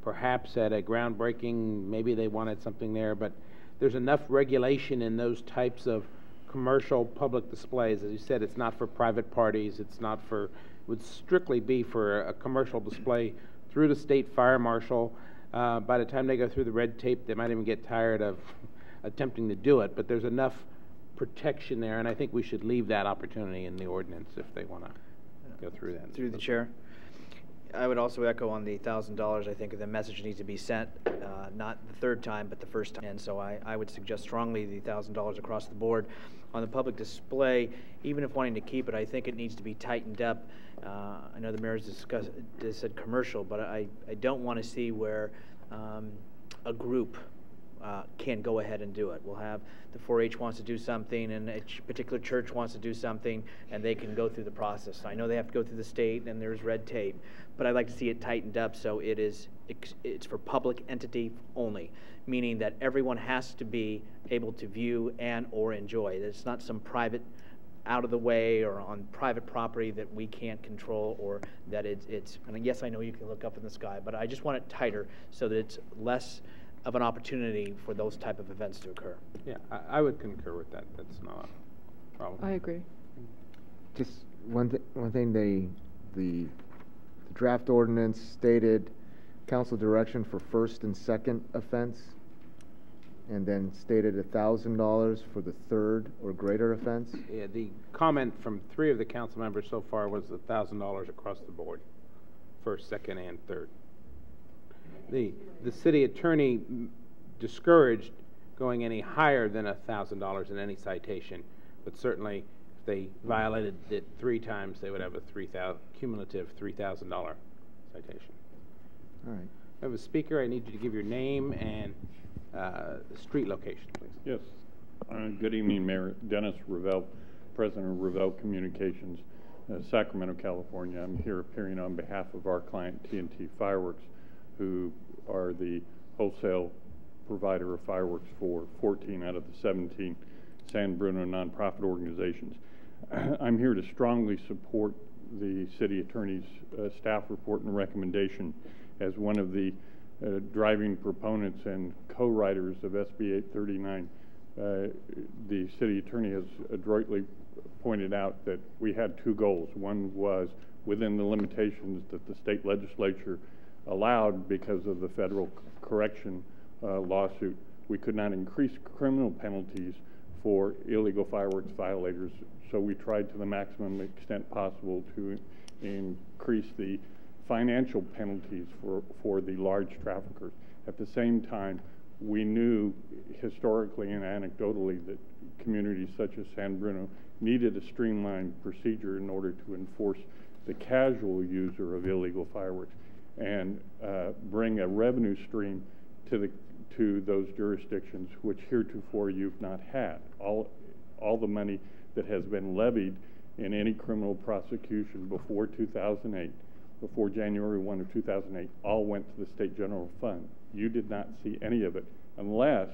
perhaps at a groundbreaking, maybe they wanted something there, but there's enough regulation in those types of commercial public displays. As you said, it's not for private parties. It's not for, it would strictly be for a commercial display through the state fire marshal. By the time they go through the red tape, they might even get tired of attempting to do it, but there's enough protection there, and I think we should leave that opportunity in the ordinance if they want to go through that. Through the chair, I would also echo on the $1,000. I think the message needs to be sent, not the third time, but the first time. And so I would suggest strongly the $1,000 across the board. On the public display, even if wanting to keep it, I think it needs to be tightened up. I know the mayor's said commercial, but I don't want to see where a group can go ahead and do it. We'll have the 4-H wants to do something, and a particular church wants to do something, and they can go through the process. I know they have to go through the state, and there's red tape, but I'd like to see it tightened up so it's for public entity only, meaning that everyone has to be able to view and or enjoy. It's not some private, out of the way or on private property that we can't control, or that it's and yes, I know you can look up in the sky, but I just want it tighter so that it's less of an opportunity for those type of events to occur. Yeah, I would concur with that. That's not a problem. I agree. Just one thing, the draft ordinance stated council direction for first and second offense, and then stated $1,000 for the third or greater offense. Yeah, the comment from 3 of the council members so far was $1,000 across the board, first, second, and third. The city attorney discouraged going any higher than $1,000 in any citation, but certainly if they violated it 3 times, they would have a cumulative $3,000 citation. All right. I have a speaker. I need you to give your name and street location, please. Yes. Good evening, Mayor. Dennis Revelle, President of Revelle Communications, Sacramento, California. I'm here appearing on behalf of our client, TNT Fireworks, who are the wholesale provider of fireworks for 14 out of the 17 San Bruno nonprofit organizations. I'm here to strongly support the city attorney's staff report and recommendation as one of the driving proponents and co-writers of SB 839. The city attorney has adroitly pointed out that we had 2 goals. One was within the limitations that the state legislature allowed because of the federal correction lawsuit. We could not increase criminal penalties for illegal fireworks violators, so we tried to the maximum extent possible to increase the financial penalties for the large traffickers. At the same time, we knew historically and anecdotally that communities such as San Bruno needed a streamlined procedure in order to enforce the casual user of illegal fireworks and bring a revenue stream to those jurisdictions which heretofore you've not had. All the money that has been levied in any criminal prosecution before 2008, before January 1 of 2008, all went to the state general fund. You did not see any of it unless,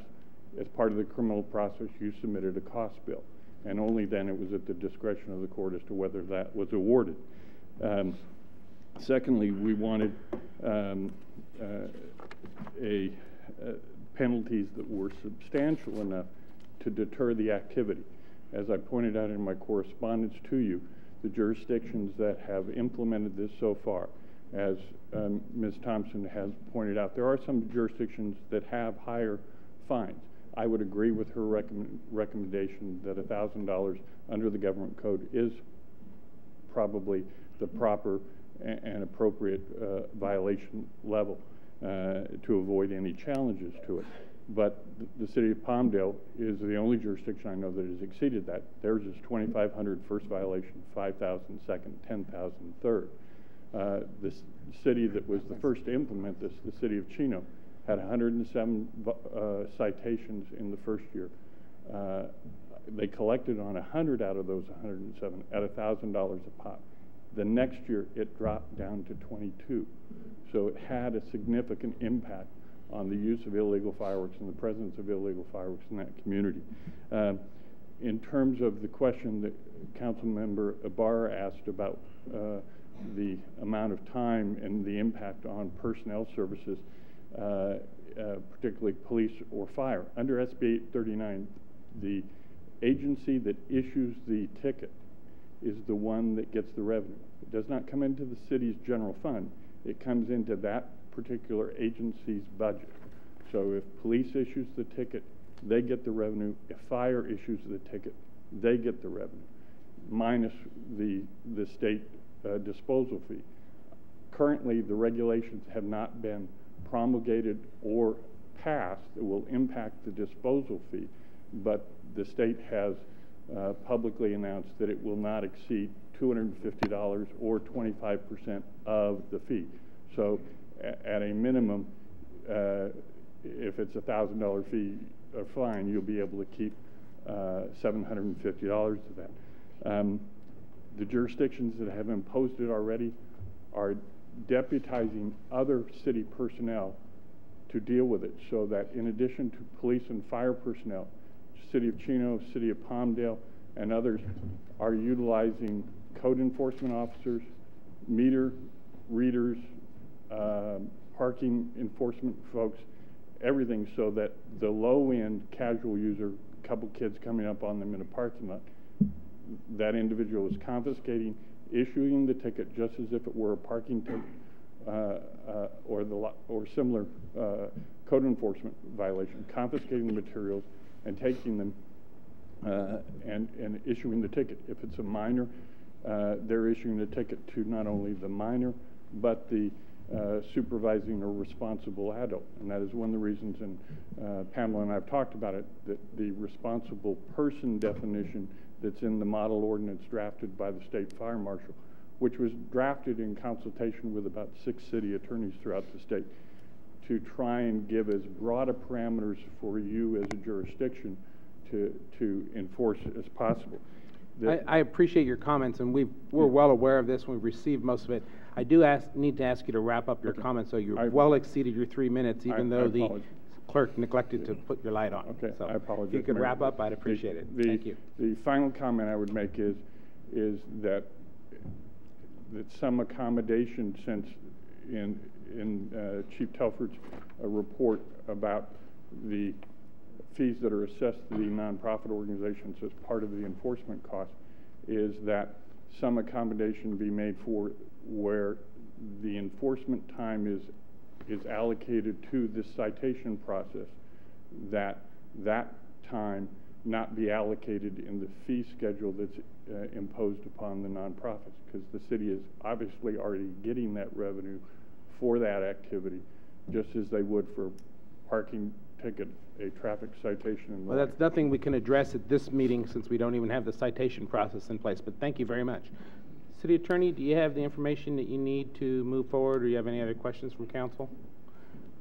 as part of the criminal process, you submitted a cost bill. And only then it was at the discretion of the court as to whether that was awarded. Secondly, we wanted penalties that were substantial enough to deter the activity. As I pointed out in my correspondence to you, the jurisdictions that have implemented this so far, as Ms. Thompson has pointed out, there are some jurisdictions that have higher fines. I would agree with her recommendation that $1,000 under the government code is probably the proper and appropriate violation level to avoid any challenges to it. But the city of Palmdale is the only jurisdiction I know that has exceeded that. Theirs is $2,500 first violation, $5,000 second, $10,000 third. This city that was the first to implement this, the city of Chino, had 107 citations in the first year. They collected on 100 out of those 107 at $1,000 a pop. The next year, it dropped down to 22. So it had a significant impact on the use of illegal fireworks and the presence of illegal fireworks in that community. In terms of the question that Councilmember Ibarra asked about the amount of time and the impact on personnel services, particularly police or fire, under SB 839, the agency that issues the ticket is the one that gets the revenue. It does not come into the city's general fund. It comes into that particular agency's budget. So if police issues the ticket, they get the revenue. If fire issues the ticket, they get the revenue, minus the state disposal fee. Currently, the regulations have not been promulgated or passed that will impact the disposal fee, but the state has publicly announced that it will not exceed $250 or 25% of the fee. So at a minimum, if it's a $1,000 fee or fine, you'll be able to keep $750 of that. The jurisdictions that have imposed it already are deputizing other city personnel to deal with it, so that in addition to police and fire personnel, City of Chino, City of Palmdale, and others are utilizing code enforcement officers, meter readers, parking enforcement folks, everything, so that the low-end casual user, a couple kids coming up on them in a parking lot, that individual is confiscating, issuing the ticket just as if it were a parking ticket or similar code enforcement violation, confiscating the materials and taking them and issuing the ticket. If it's a minor, they're issuing the ticket to not only the minor, but the supervising or responsible adult. And that is one of the reasons, and Pamela and I have talked about it, that the responsible person definition that's in the model ordinance drafted by the state fire marshal, which was drafted in consultation with about 6 city attorneys throughout the state, to try and give as broad a parameters for you as a jurisdiction to enforce as possible. I appreciate your comments, and we're well aware of this. We've received most of it. I do need to ask you to wrap up your comments, so you've well exceeded your 3 minutes, even though the clerk neglected to put your light on. Okay, so I apologize. If you could wrap up, I'd appreciate it. Thank you. The final comment I would make is that some accommodation, since in Chief Telford's report about the fees that are assessed to the nonprofit organizations as part of the enforcement cost, is that some accommodation be made for where the enforcement time is allocated to this citation process, that time not be allocated in the fee schedule that's imposed upon the nonprofits, because the city is obviously already getting that revenue for that activity, just as they would for parking ticket, a traffic citation. And well, that's nothing we can address at this meeting, since we don't even have the citation process in place, but thank you very much. City Attorney, do you have the information that you need to move forward, or do you have any other questions from council?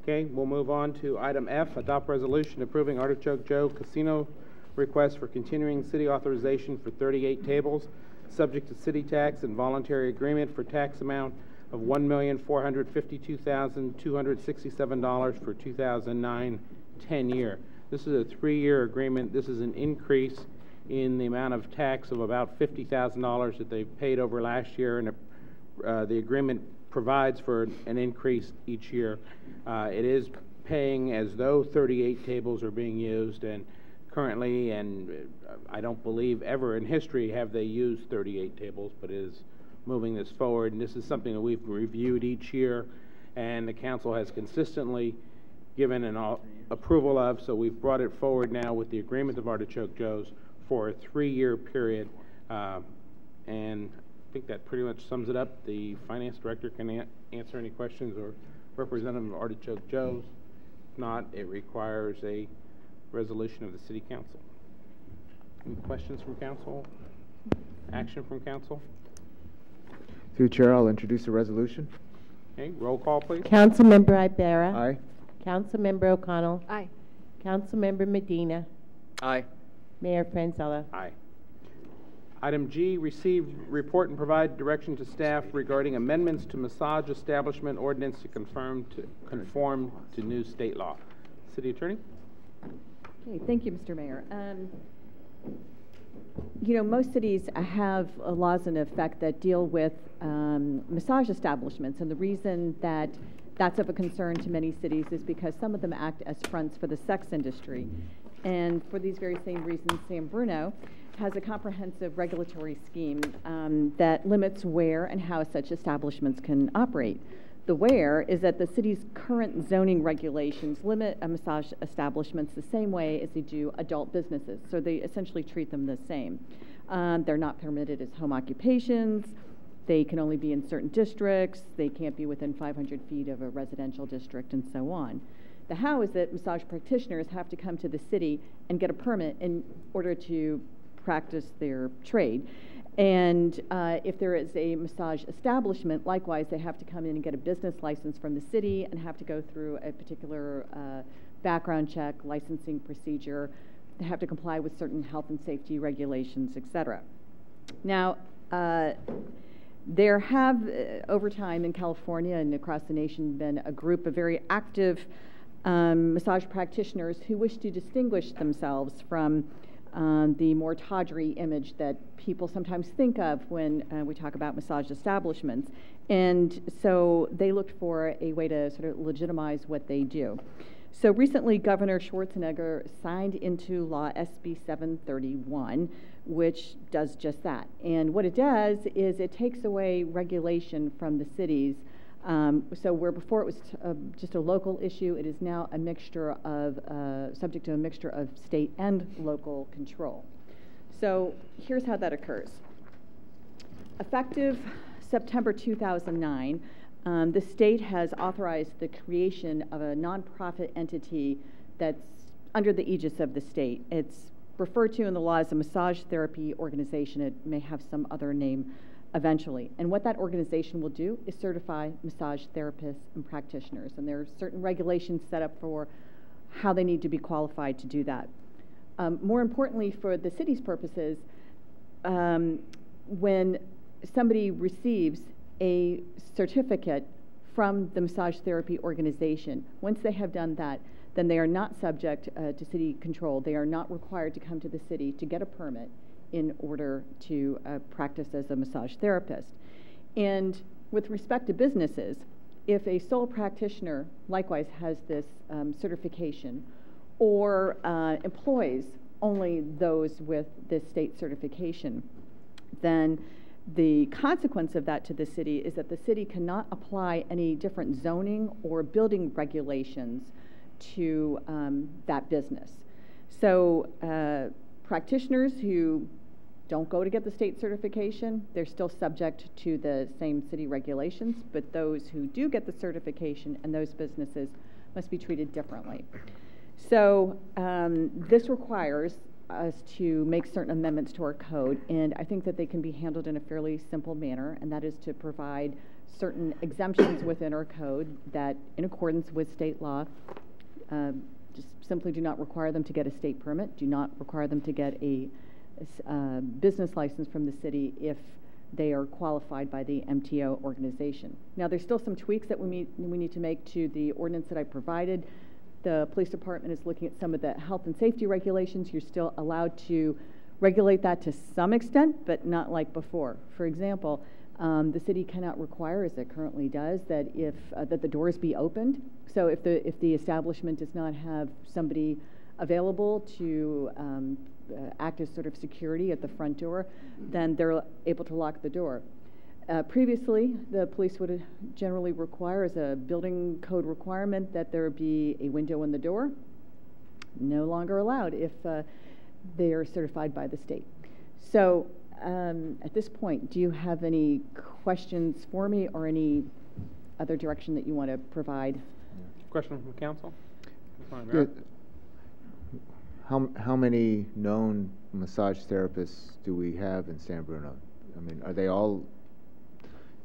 Okay, we'll move on to item F, adopt resolution approving Artichoke Joe Casino request for continuing city authorization for 38 tables, subject to city tax and voluntary agreement for tax amount of $1,452,267 for 2009-10 year. This is a 3-year agreement. This is an increase in the amount of tax of about $50,000 that they paid over last year, and the agreement provides for an increase each year. It is paying as though 38 tables are being used, and currently, and I don't believe ever in history have they used 38 tables, but is moving this forward. And this is something that we've reviewed each year, and the council has consistently given an approval of, so we've brought it forward now with the agreement of Artichoke Joe's for a 3-year period. And I think that pretty much sums it up. The finance director can answer any questions, or representative of Artichoke Joe's. If not, it requires a resolution of the city council. Any questions from council? Action from council? Through Chair, I'll introduce a resolution. Okay, roll call, please. Councilmember Ibarra. Aye. Councilmember O'Connell. Aye. Councilmember Medina. Aye. Mayor Franzella. Aye. Item G, receive, report, and provide direction to staff regarding amendments to massage establishment ordinance to conform to new state law. City Attorney? Okay, thank you, Mr. Mayor. You know, most cities have laws in effect that deal with massage establishments, and the reason that that's of a concern to many cities is because some of them act as fronts for the sex industry. And for these very same reasons, San Bruno has a comprehensive regulatory scheme that limits where and how such establishments can operate. The where is that the city's current zoning regulations limit massage establishments the same way as they do adult businesses, so they essentially treat them the same. They're not permitted as home occupations. They can only be in certain districts. They can't be within 500 feet of a residential district, and so on. The how is that massage practitioners have to come to the city and get a permit in order to practice their trade. And if there is a massage establishment, likewise, they have to come in and get a business license from the city and have to go through a particular background check, licensing procedure. They have to comply with certain health and safety regulations, et cetera. Now, there have, over time in California and across the nation, been a group of very active massage practitioners who wish to distinguish themselves from the more tawdry image that people sometimes think of when we talk about massage establishments. And so they looked for a way to sort of legitimize what they do. So recently, Governor Schwarzenegger signed into law SB 731, which does just that. And what it does is it takes away regulation from the cities. So where before it was just a local issue, it is now a mixture of, subject to a mixture of state and local control. So here's how that occurs. Effective September 2009, the state has authorized the creation of a nonprofit entity that's under the aegis of the state. It's referred to in the law as a massage therapy organization. It may have some other name eventually. And what that organization will do is certify massage therapists and practitioners. And there are certain regulations set up for how they need to be qualified to do that. More importantly, for the city's purposes, when somebody receives a certificate from the massage therapy organization, once they have done that, then they are not subject to city control. They are not required to come to the city to get a permit in order to practice as a massage therapist. And with respect to businesses, if a sole practitioner likewise has this certification or employs only those with this state certification, then the consequence of that to the city is that the city cannot apply any different zoning or building regulations to that business. So practitioners who don't go to get the state certification, they're still subject to the same city regulations, but those who do get the certification and those businesses must be treated differently. So this requires us to make certain amendments to our code, and I think that they can be handled in a fairly simple manner, and that is to provide certain exemptions within our code that, in accordance with state law, just simply do not require them to get a state permit, do not require them to get a business license from the city if they are qualified by the MTO organization. Now, there's still some tweaks that we need to make to the ordinance that I provided. The police department is looking at some of the health and safety regulations. You're still allowed to regulate that to some extent, but not like before. For example, the city cannot require, as it currently does, that if that the doors be opened. So if the establishment does not have somebody available to act as sort of security at the front door, then they're able to lock the door. Previously, the police would generally require, as a building code requirement, that there be a window in the door. No longer allowed if they are certified by the state. So at this point, do you have any questions for me or any other direction that you want to provide? Question from council? Yeah. How many known massage therapists do we have in San Bruno? I mean, are they all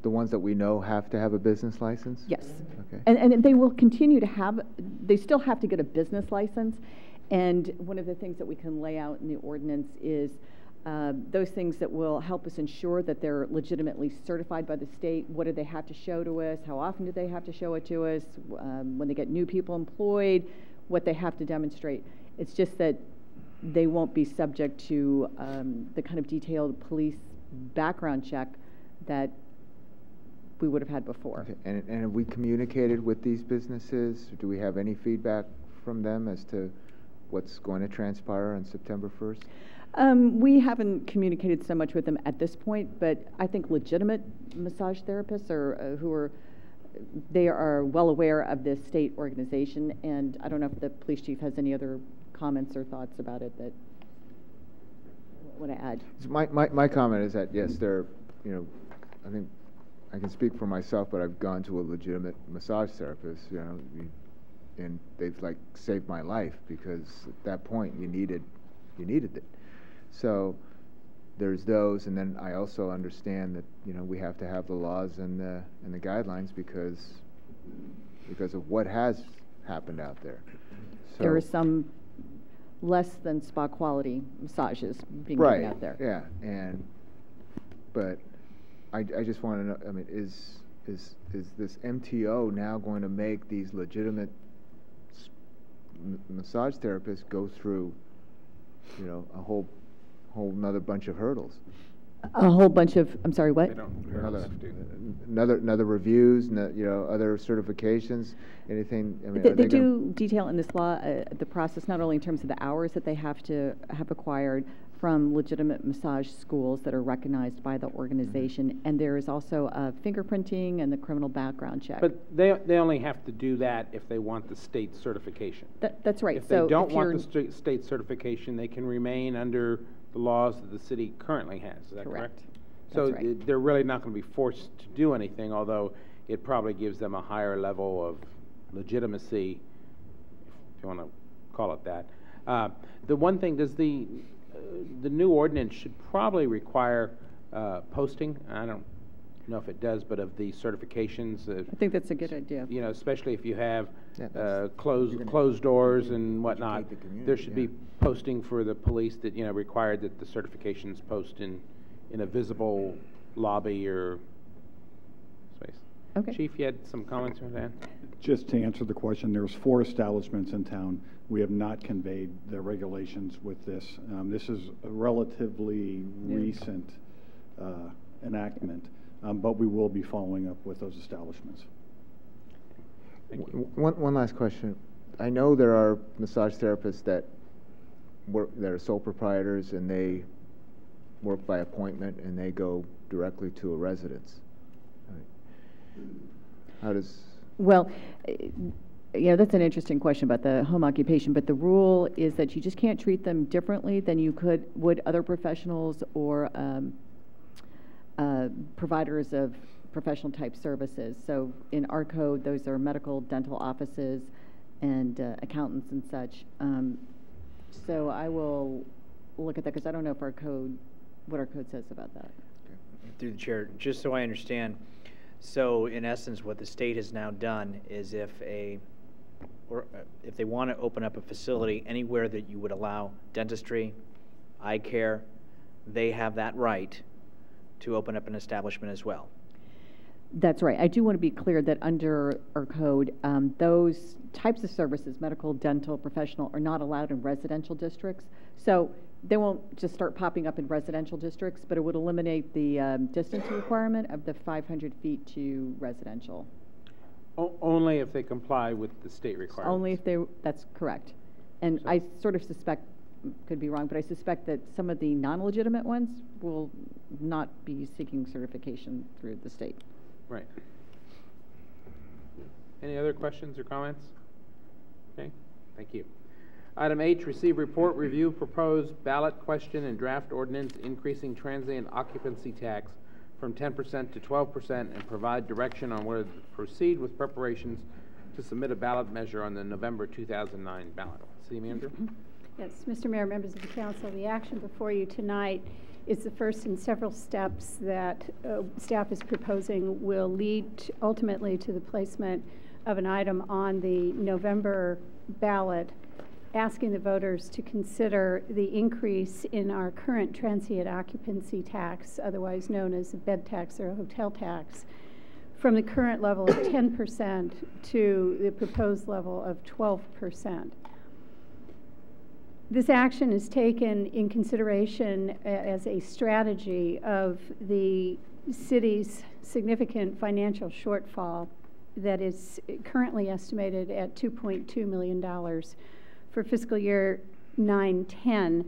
the ones that we know have to have a business license? Yes. Okay. And they will continue to have, they still have to get a business license. And one of the things that we can lay out in the ordinance is those things that will help us ensure that they're legitimately certified by the state. What do they have to show to us? How often do they have to show it to us? When they get new people employed, what they have to demonstrate. It's just that they won't be subject to the kind of detailed police background check that we would have had before. Okay. And have we communicated with these businesses? Do we have any feedback from them as to what's going to transpire on September 1st? We haven't communicated so much with them at this point, but I think legitimate massage therapists they are well aware of this state organization, and I don't know if the police chief has any other comments or thoughts about it that I want to add. So my comment is that yes, they're, I think I can speak for myself, but I've gone to a legitimate massage therapist, and they've like saved my life, because at that point you needed it. So there's those, and then I also understand that we have to have the laws and the guidelines because of what has happened out there. So, there are some less than spa quality massages being given out there. Yeah, but I just want to know. I mean, is this MTO now going to make these legitimate massage therapists go through, a whole another bunch of hurdles? A whole bunch of, I'm sorry, what? Another reviews, other certifications, anything? I mean, they do detail in this law the process, not only in terms of the hours that they have to have acquired from legitimate massage schools that are recognized by the organization, and there is also fingerprinting and the criminal background check. But they only have to do that if they want the state certification. That's right. If they don't want the state certification, they can remain under the laws that the city currently has. Is that correct? So they're really not going to be forced to do anything, although it probably gives them a higher level of legitimacy, if you want to call it that. The one thing, does the new ordinance should probably require posting? I don't know if it does, but of the certifications. I think that's a good idea. Especially if you have closed doors and whatnot, there should be posting for the police that required that the certifications post in a visible lobby or space. Okay. Chief, you had some comments on that? Just to answer the question, there's 4 establishments in town. We have not conveyed the regulations with this. This is a relatively recent enactment, but we will be following up with those establishments. One last question. I know there are massage therapists that are sole proprietors, and they work by appointment, and they go directly to a residence. How does... Well, that's an interesting question about the home occupation, but the rule is that you just can't treat them differently than you would other professionals or providers of professional type services. So in our code, those are medical, dental offices, and accountants and such. So I will look at that, because I don't know if what our code says about that. Through the chair, just so I understand, so in essence, what the state has now done is if they want to open up a facility anywhere that you would allow dentistry, eye care, they have that right to open up an establishment as well. That's right. I do want to be clear that under our code, those types of services, medical, dental, professional, are not allowed in residential districts. So they won't just start popping up in residential districts, but it would eliminate the distance requirement of the 500 feet to residential. Only if they comply with the state requirements. Only if that's correct. And I sort of suspect, could be wrong, but I suspect that some of the non-legitimate ones will not be seeking certification through the state. Right. Any other questions or comments? Okay, thank you. Item H, receive report, review proposed ballot question and draft ordinance increasing transient occupancy tax from 10% to 12% and provide direction on whether to proceed with preparations to submit a ballot measure on the November 2009 ballot. City Manager? Yes, Mr. Mayor, members of the council, the action before you tonight is the first in several steps that staff is proposing will lead ultimately to the placement of an item on the November ballot asking the voters to consider the increase in our current transient occupancy tax, otherwise known as a bed tax or a hotel tax, from the current level of 10% to the proposed level of 12%. This action is taken in consideration as a strategy of the city's significant financial shortfall that is currently estimated at $2.2 million for fiscal year 9-10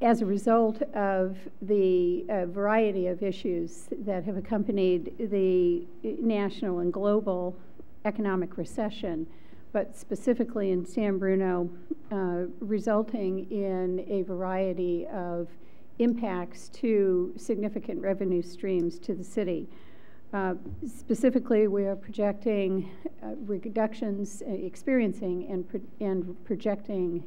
as a result of the variety of issues that have accompanied the national and global economic recession, but specifically in San Bruno, resulting in a variety of impacts to significant revenue streams to the city. Specifically, we are projecting reductions, experiencing and projecting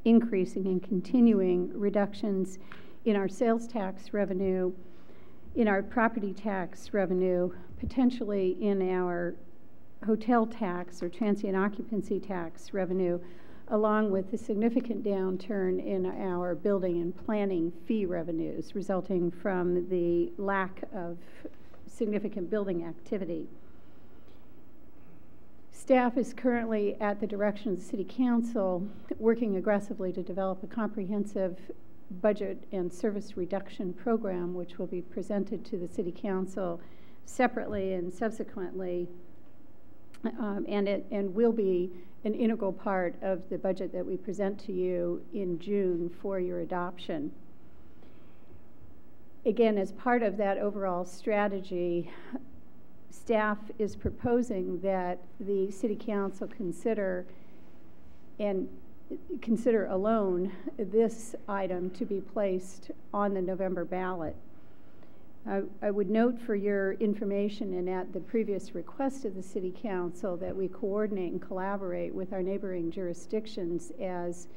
increasing and continuing reductions in our sales tax revenue, in our property tax revenue, potentially in our hotel tax or transient occupancy tax revenue, along with a significant downturn in our building and planning fee revenues resulting from the lack of significant building activity. Staff is currently, at the direction of the City Council, working aggressively to develop a comprehensive budget and service reduction program, which will be presented to the City Council separately and subsequently, and will be an integral part of the budget that we present to you in June for your adoption. Again, as part of that overall strategy, staff is proposing that the City Council consider alone this item to be placed on the November ballot. I would note for your information and at the previous request of the City Council that we coordinate and collaborate with our neighboring jurisdictions as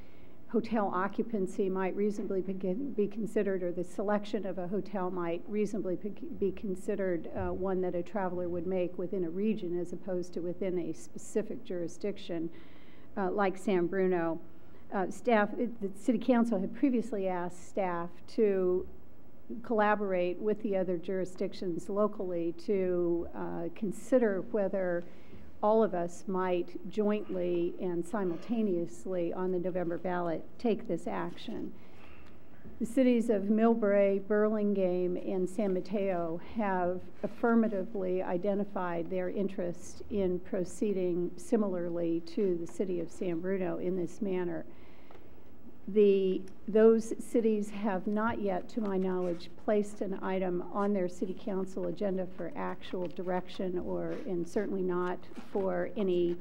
hotel occupancy might reasonably be considered, or the selection of a hotel might reasonably be considered one that a traveler would make within a region as opposed to within a specific jurisdiction like San Bruno. The City Council had previously asked staff to collaborate with the other jurisdictions locally to consider whether all of us might jointly and simultaneously on the November ballot take this action. The cities of Millbrae, Burlingame, and San Mateo have affirmatively identified their interest in proceeding similarly to the city of San Bruno in this manner. Those cities have not yet, to my knowledge, placed an item on their City Council agenda for actual direction and certainly not for any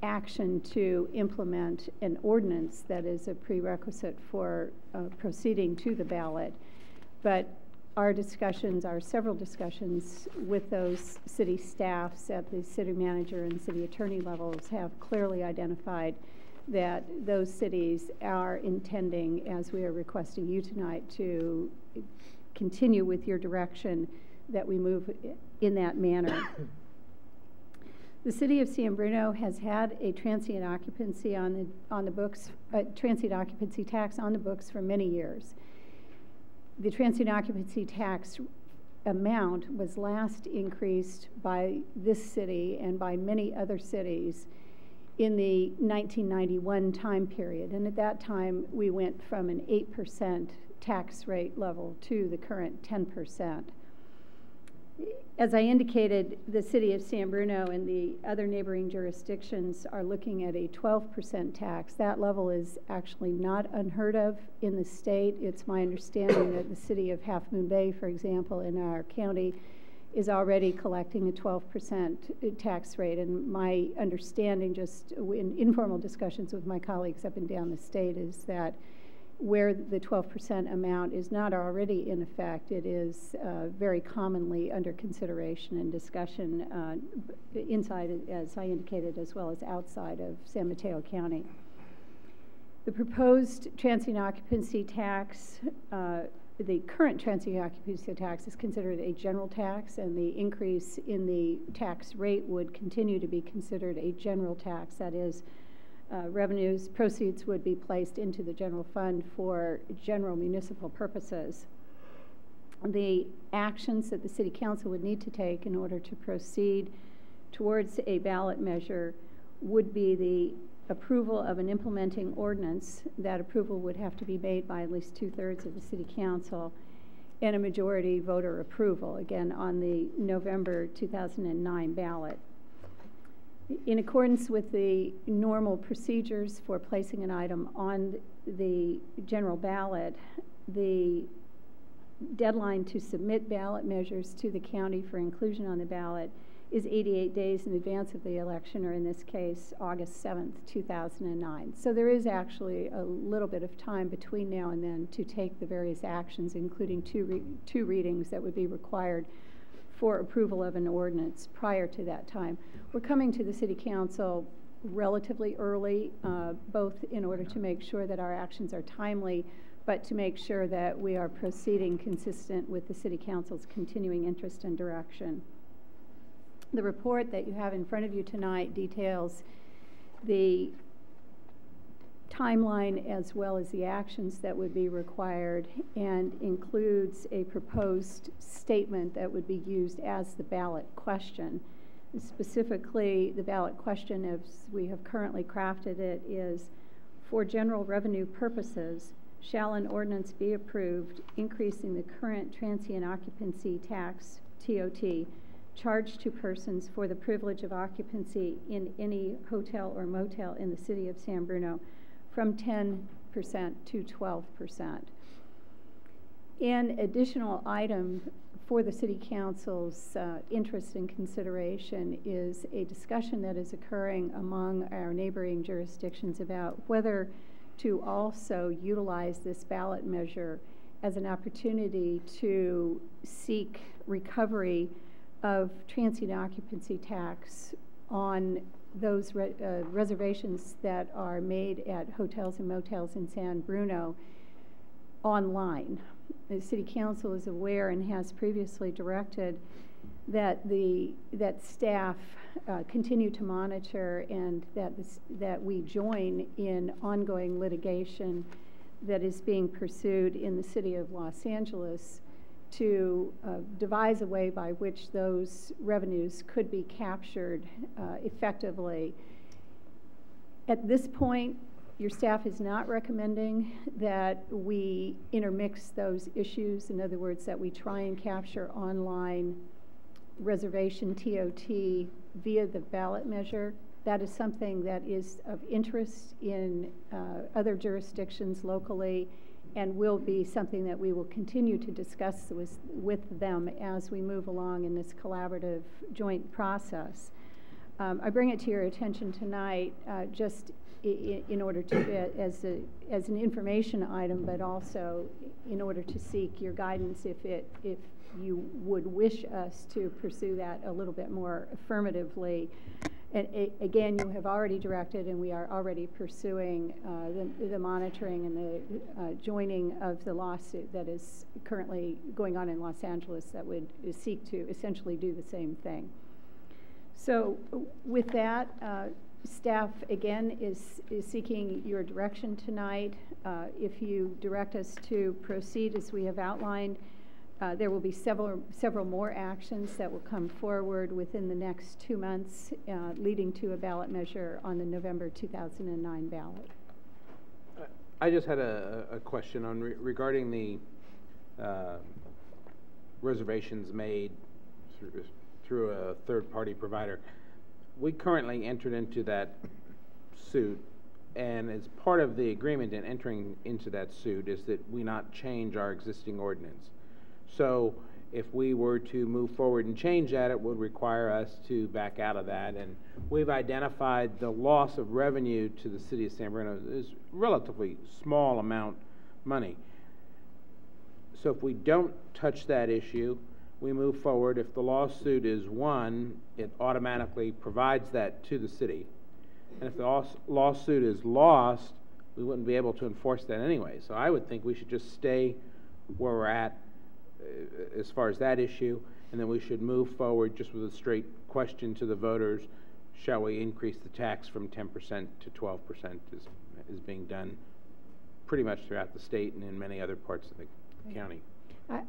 action to implement an ordinance that is a prerequisite for proceeding to the ballot. But our several discussions with those city staffs at the city manager and city attorney levels have clearly identified that those cities are intending, as we are requesting you tonight, to continue with your direction that we move in that manner. The city of San Bruno has had a transient occupancy on the books, transient occupancy tax on the books for many years. The transient occupancy tax amount was last increased by this city and by many other cities in the 1991 time period. And at that time, we went from an 8% tax rate level to the current 10%. As I indicated, the city of San Bruno and the other neighboring jurisdictions are looking at a 12% tax. That level is actually not unheard of in the state. It's my understanding that the city of Half Moon Bay, for example, in our county, is already collecting a 12% tax rate. And my understanding, just in informal discussions with my colleagues up and down the state, is that where the 12% amount is not already in effect, it is very commonly under consideration and discussion inside, as I indicated, as well as outside of San Mateo County. The proposed transient occupancy tax, the current transient occupancy tax is considered a general tax, and the increase in the tax rate would continue to be considered a general tax. That is, proceeds would be placed into the general fund for general municipal purposes. The actions that the City Council would need to take in order to proceed towards a ballot measure would be the approval of an implementing ordinance. That approval would have to be made by at least 2/3 of the City Council, and a majority voter approval, again, on the November 2009 ballot. In accordance with the normal procedures for placing an item on the general ballot, the deadline to submit ballot measures to the county for inclusion on the ballot is 88 days in advance of the election, or in this case, August 7th, 2009. So there is actually a little bit of time between now and then to take the various actions, including two readings that would be required for approval of an ordinance prior to that time. We're coming to the City Council relatively early, both in order to make sure that our actions are timely, but to make sure that we are proceeding consistent with the City Council's continuing interest and direction. The report that you have in front of you tonight details the timeline as well as the actions that would be required, and includes a proposed statement that would be used as the ballot question. Specifically, the ballot question, as we have currently crafted it, is, for general revenue purposes, shall an ordinance be approved increasing the current transient occupancy tax, TOT, charged to persons for the privilege of occupancy in any hotel or motel in the city of San Bruno from 10% to 12%. An additional item for the City Council's interest and consideration is a discussion that is occurring among our neighboring jurisdictions about whether to also utilize this ballot measure as an opportunity to seek recovery of transient occupancy tax on those reservations that are made at hotels and motels in San Bruno online. The City Council is aware and has previously directed that staff continue to monitor, and that we join in ongoing litigation that is being pursued in the city of Los Angeles to devise a way by which those revenues could be captured effectively. At this point, your staff is not recommending that we intermix those issues. In other words, that we try and capture online reservation TOT via the ballot measure. That is something that is of interest in other jurisdictions locally, and will be something that we will continue to discuss with them as we move along in this collaborative joint process. I bring it to your attention tonight just in order to, as an information item, but also in order to seek your guidance if you would wish us to pursue that a little bit more affirmatively. And again, you have already directed, and we are already pursuing the monitoring and the joining of the lawsuit that is currently going on in Los Angeles that would seek to essentially do the same thing. So with that, staff again is seeking your direction tonight. If you direct us to proceed as we have outlined, there will be several more actions that will come forward within the next 2 months, leading to a ballot measure on the November 2009 ballot. I just had a question on regarding the reservations made through a third-party provider. We currently entered into that suit, and as part of the agreement in entering into that suit is that we not change our existing ordinance. So if we were to move forward and change that, it would require us to back out of that. And we've identified the loss of revenue to the city of San Bruno is relatively small amount money. So if we don't touch that issue, we move forward. If the lawsuit is won, it automatically provides that to the city. And if the lawsuit is lost, we wouldn't be able to enforce that anyway. So I would think we should just stay where we're at as far as that issue, and then we should move forward just with a straight question to the voters: shall we increase the tax from 10% to 12%, is being done pretty much throughout the state and in many other parts of the county.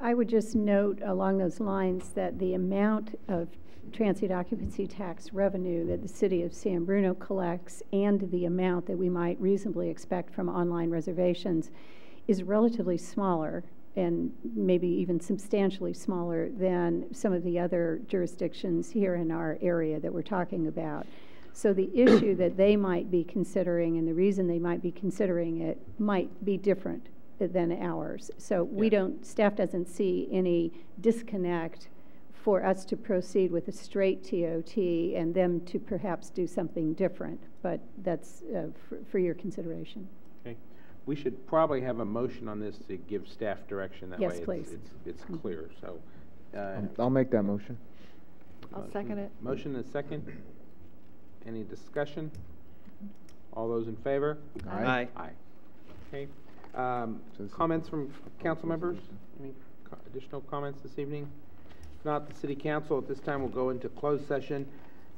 I would just note along those lines that the amount of transient occupancy tax revenue that the city of San Bruno collects and the amount that we might reasonably expect from online reservations is relatively smaller, and maybe even substantially smaller than some of the other jurisdictions here in our area that we're talking about. So the issue that they might be considering and the reason they might be considering it might be different than ours. So staff doesn't see any disconnect for us to proceed with a straight TOT and them to perhaps do something different, but that's for your consideration. Okay. We should probably have a motion on this to give staff direction. That yes, way please. It's clear. So I'll make that motion. I'll second it. Motion and second. Any discussion? All those in favor? Aye. Aye. Okay. Comments from council members? Any additional comments this evening? If not, the city council at this time will go into closed session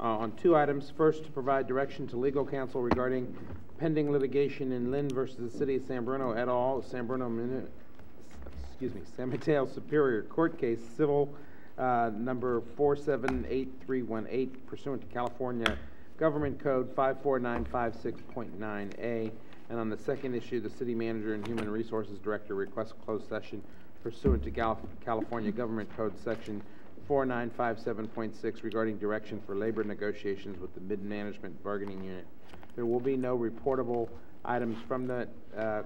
on two items. First, to provide direction to legal counsel regarding pending litigation in Lynn versus the city of San Bruno et al. San Mateo Superior Court Case Civil number 478318 pursuant to California Government Code 54956.9A. And on the second issue, the city manager and human resources director request closed session pursuant to California Government Code section 4957.6 regarding direction for labor negotiations with the mid-management bargaining unit. There will be no reportable items from the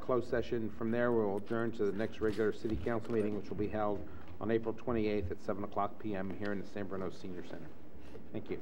closed session. From there, we will adjourn to the next regular city council meeting, which will be held on April 28th at 7:00 p.m. here in the San Bruno Senior Center. Thank you.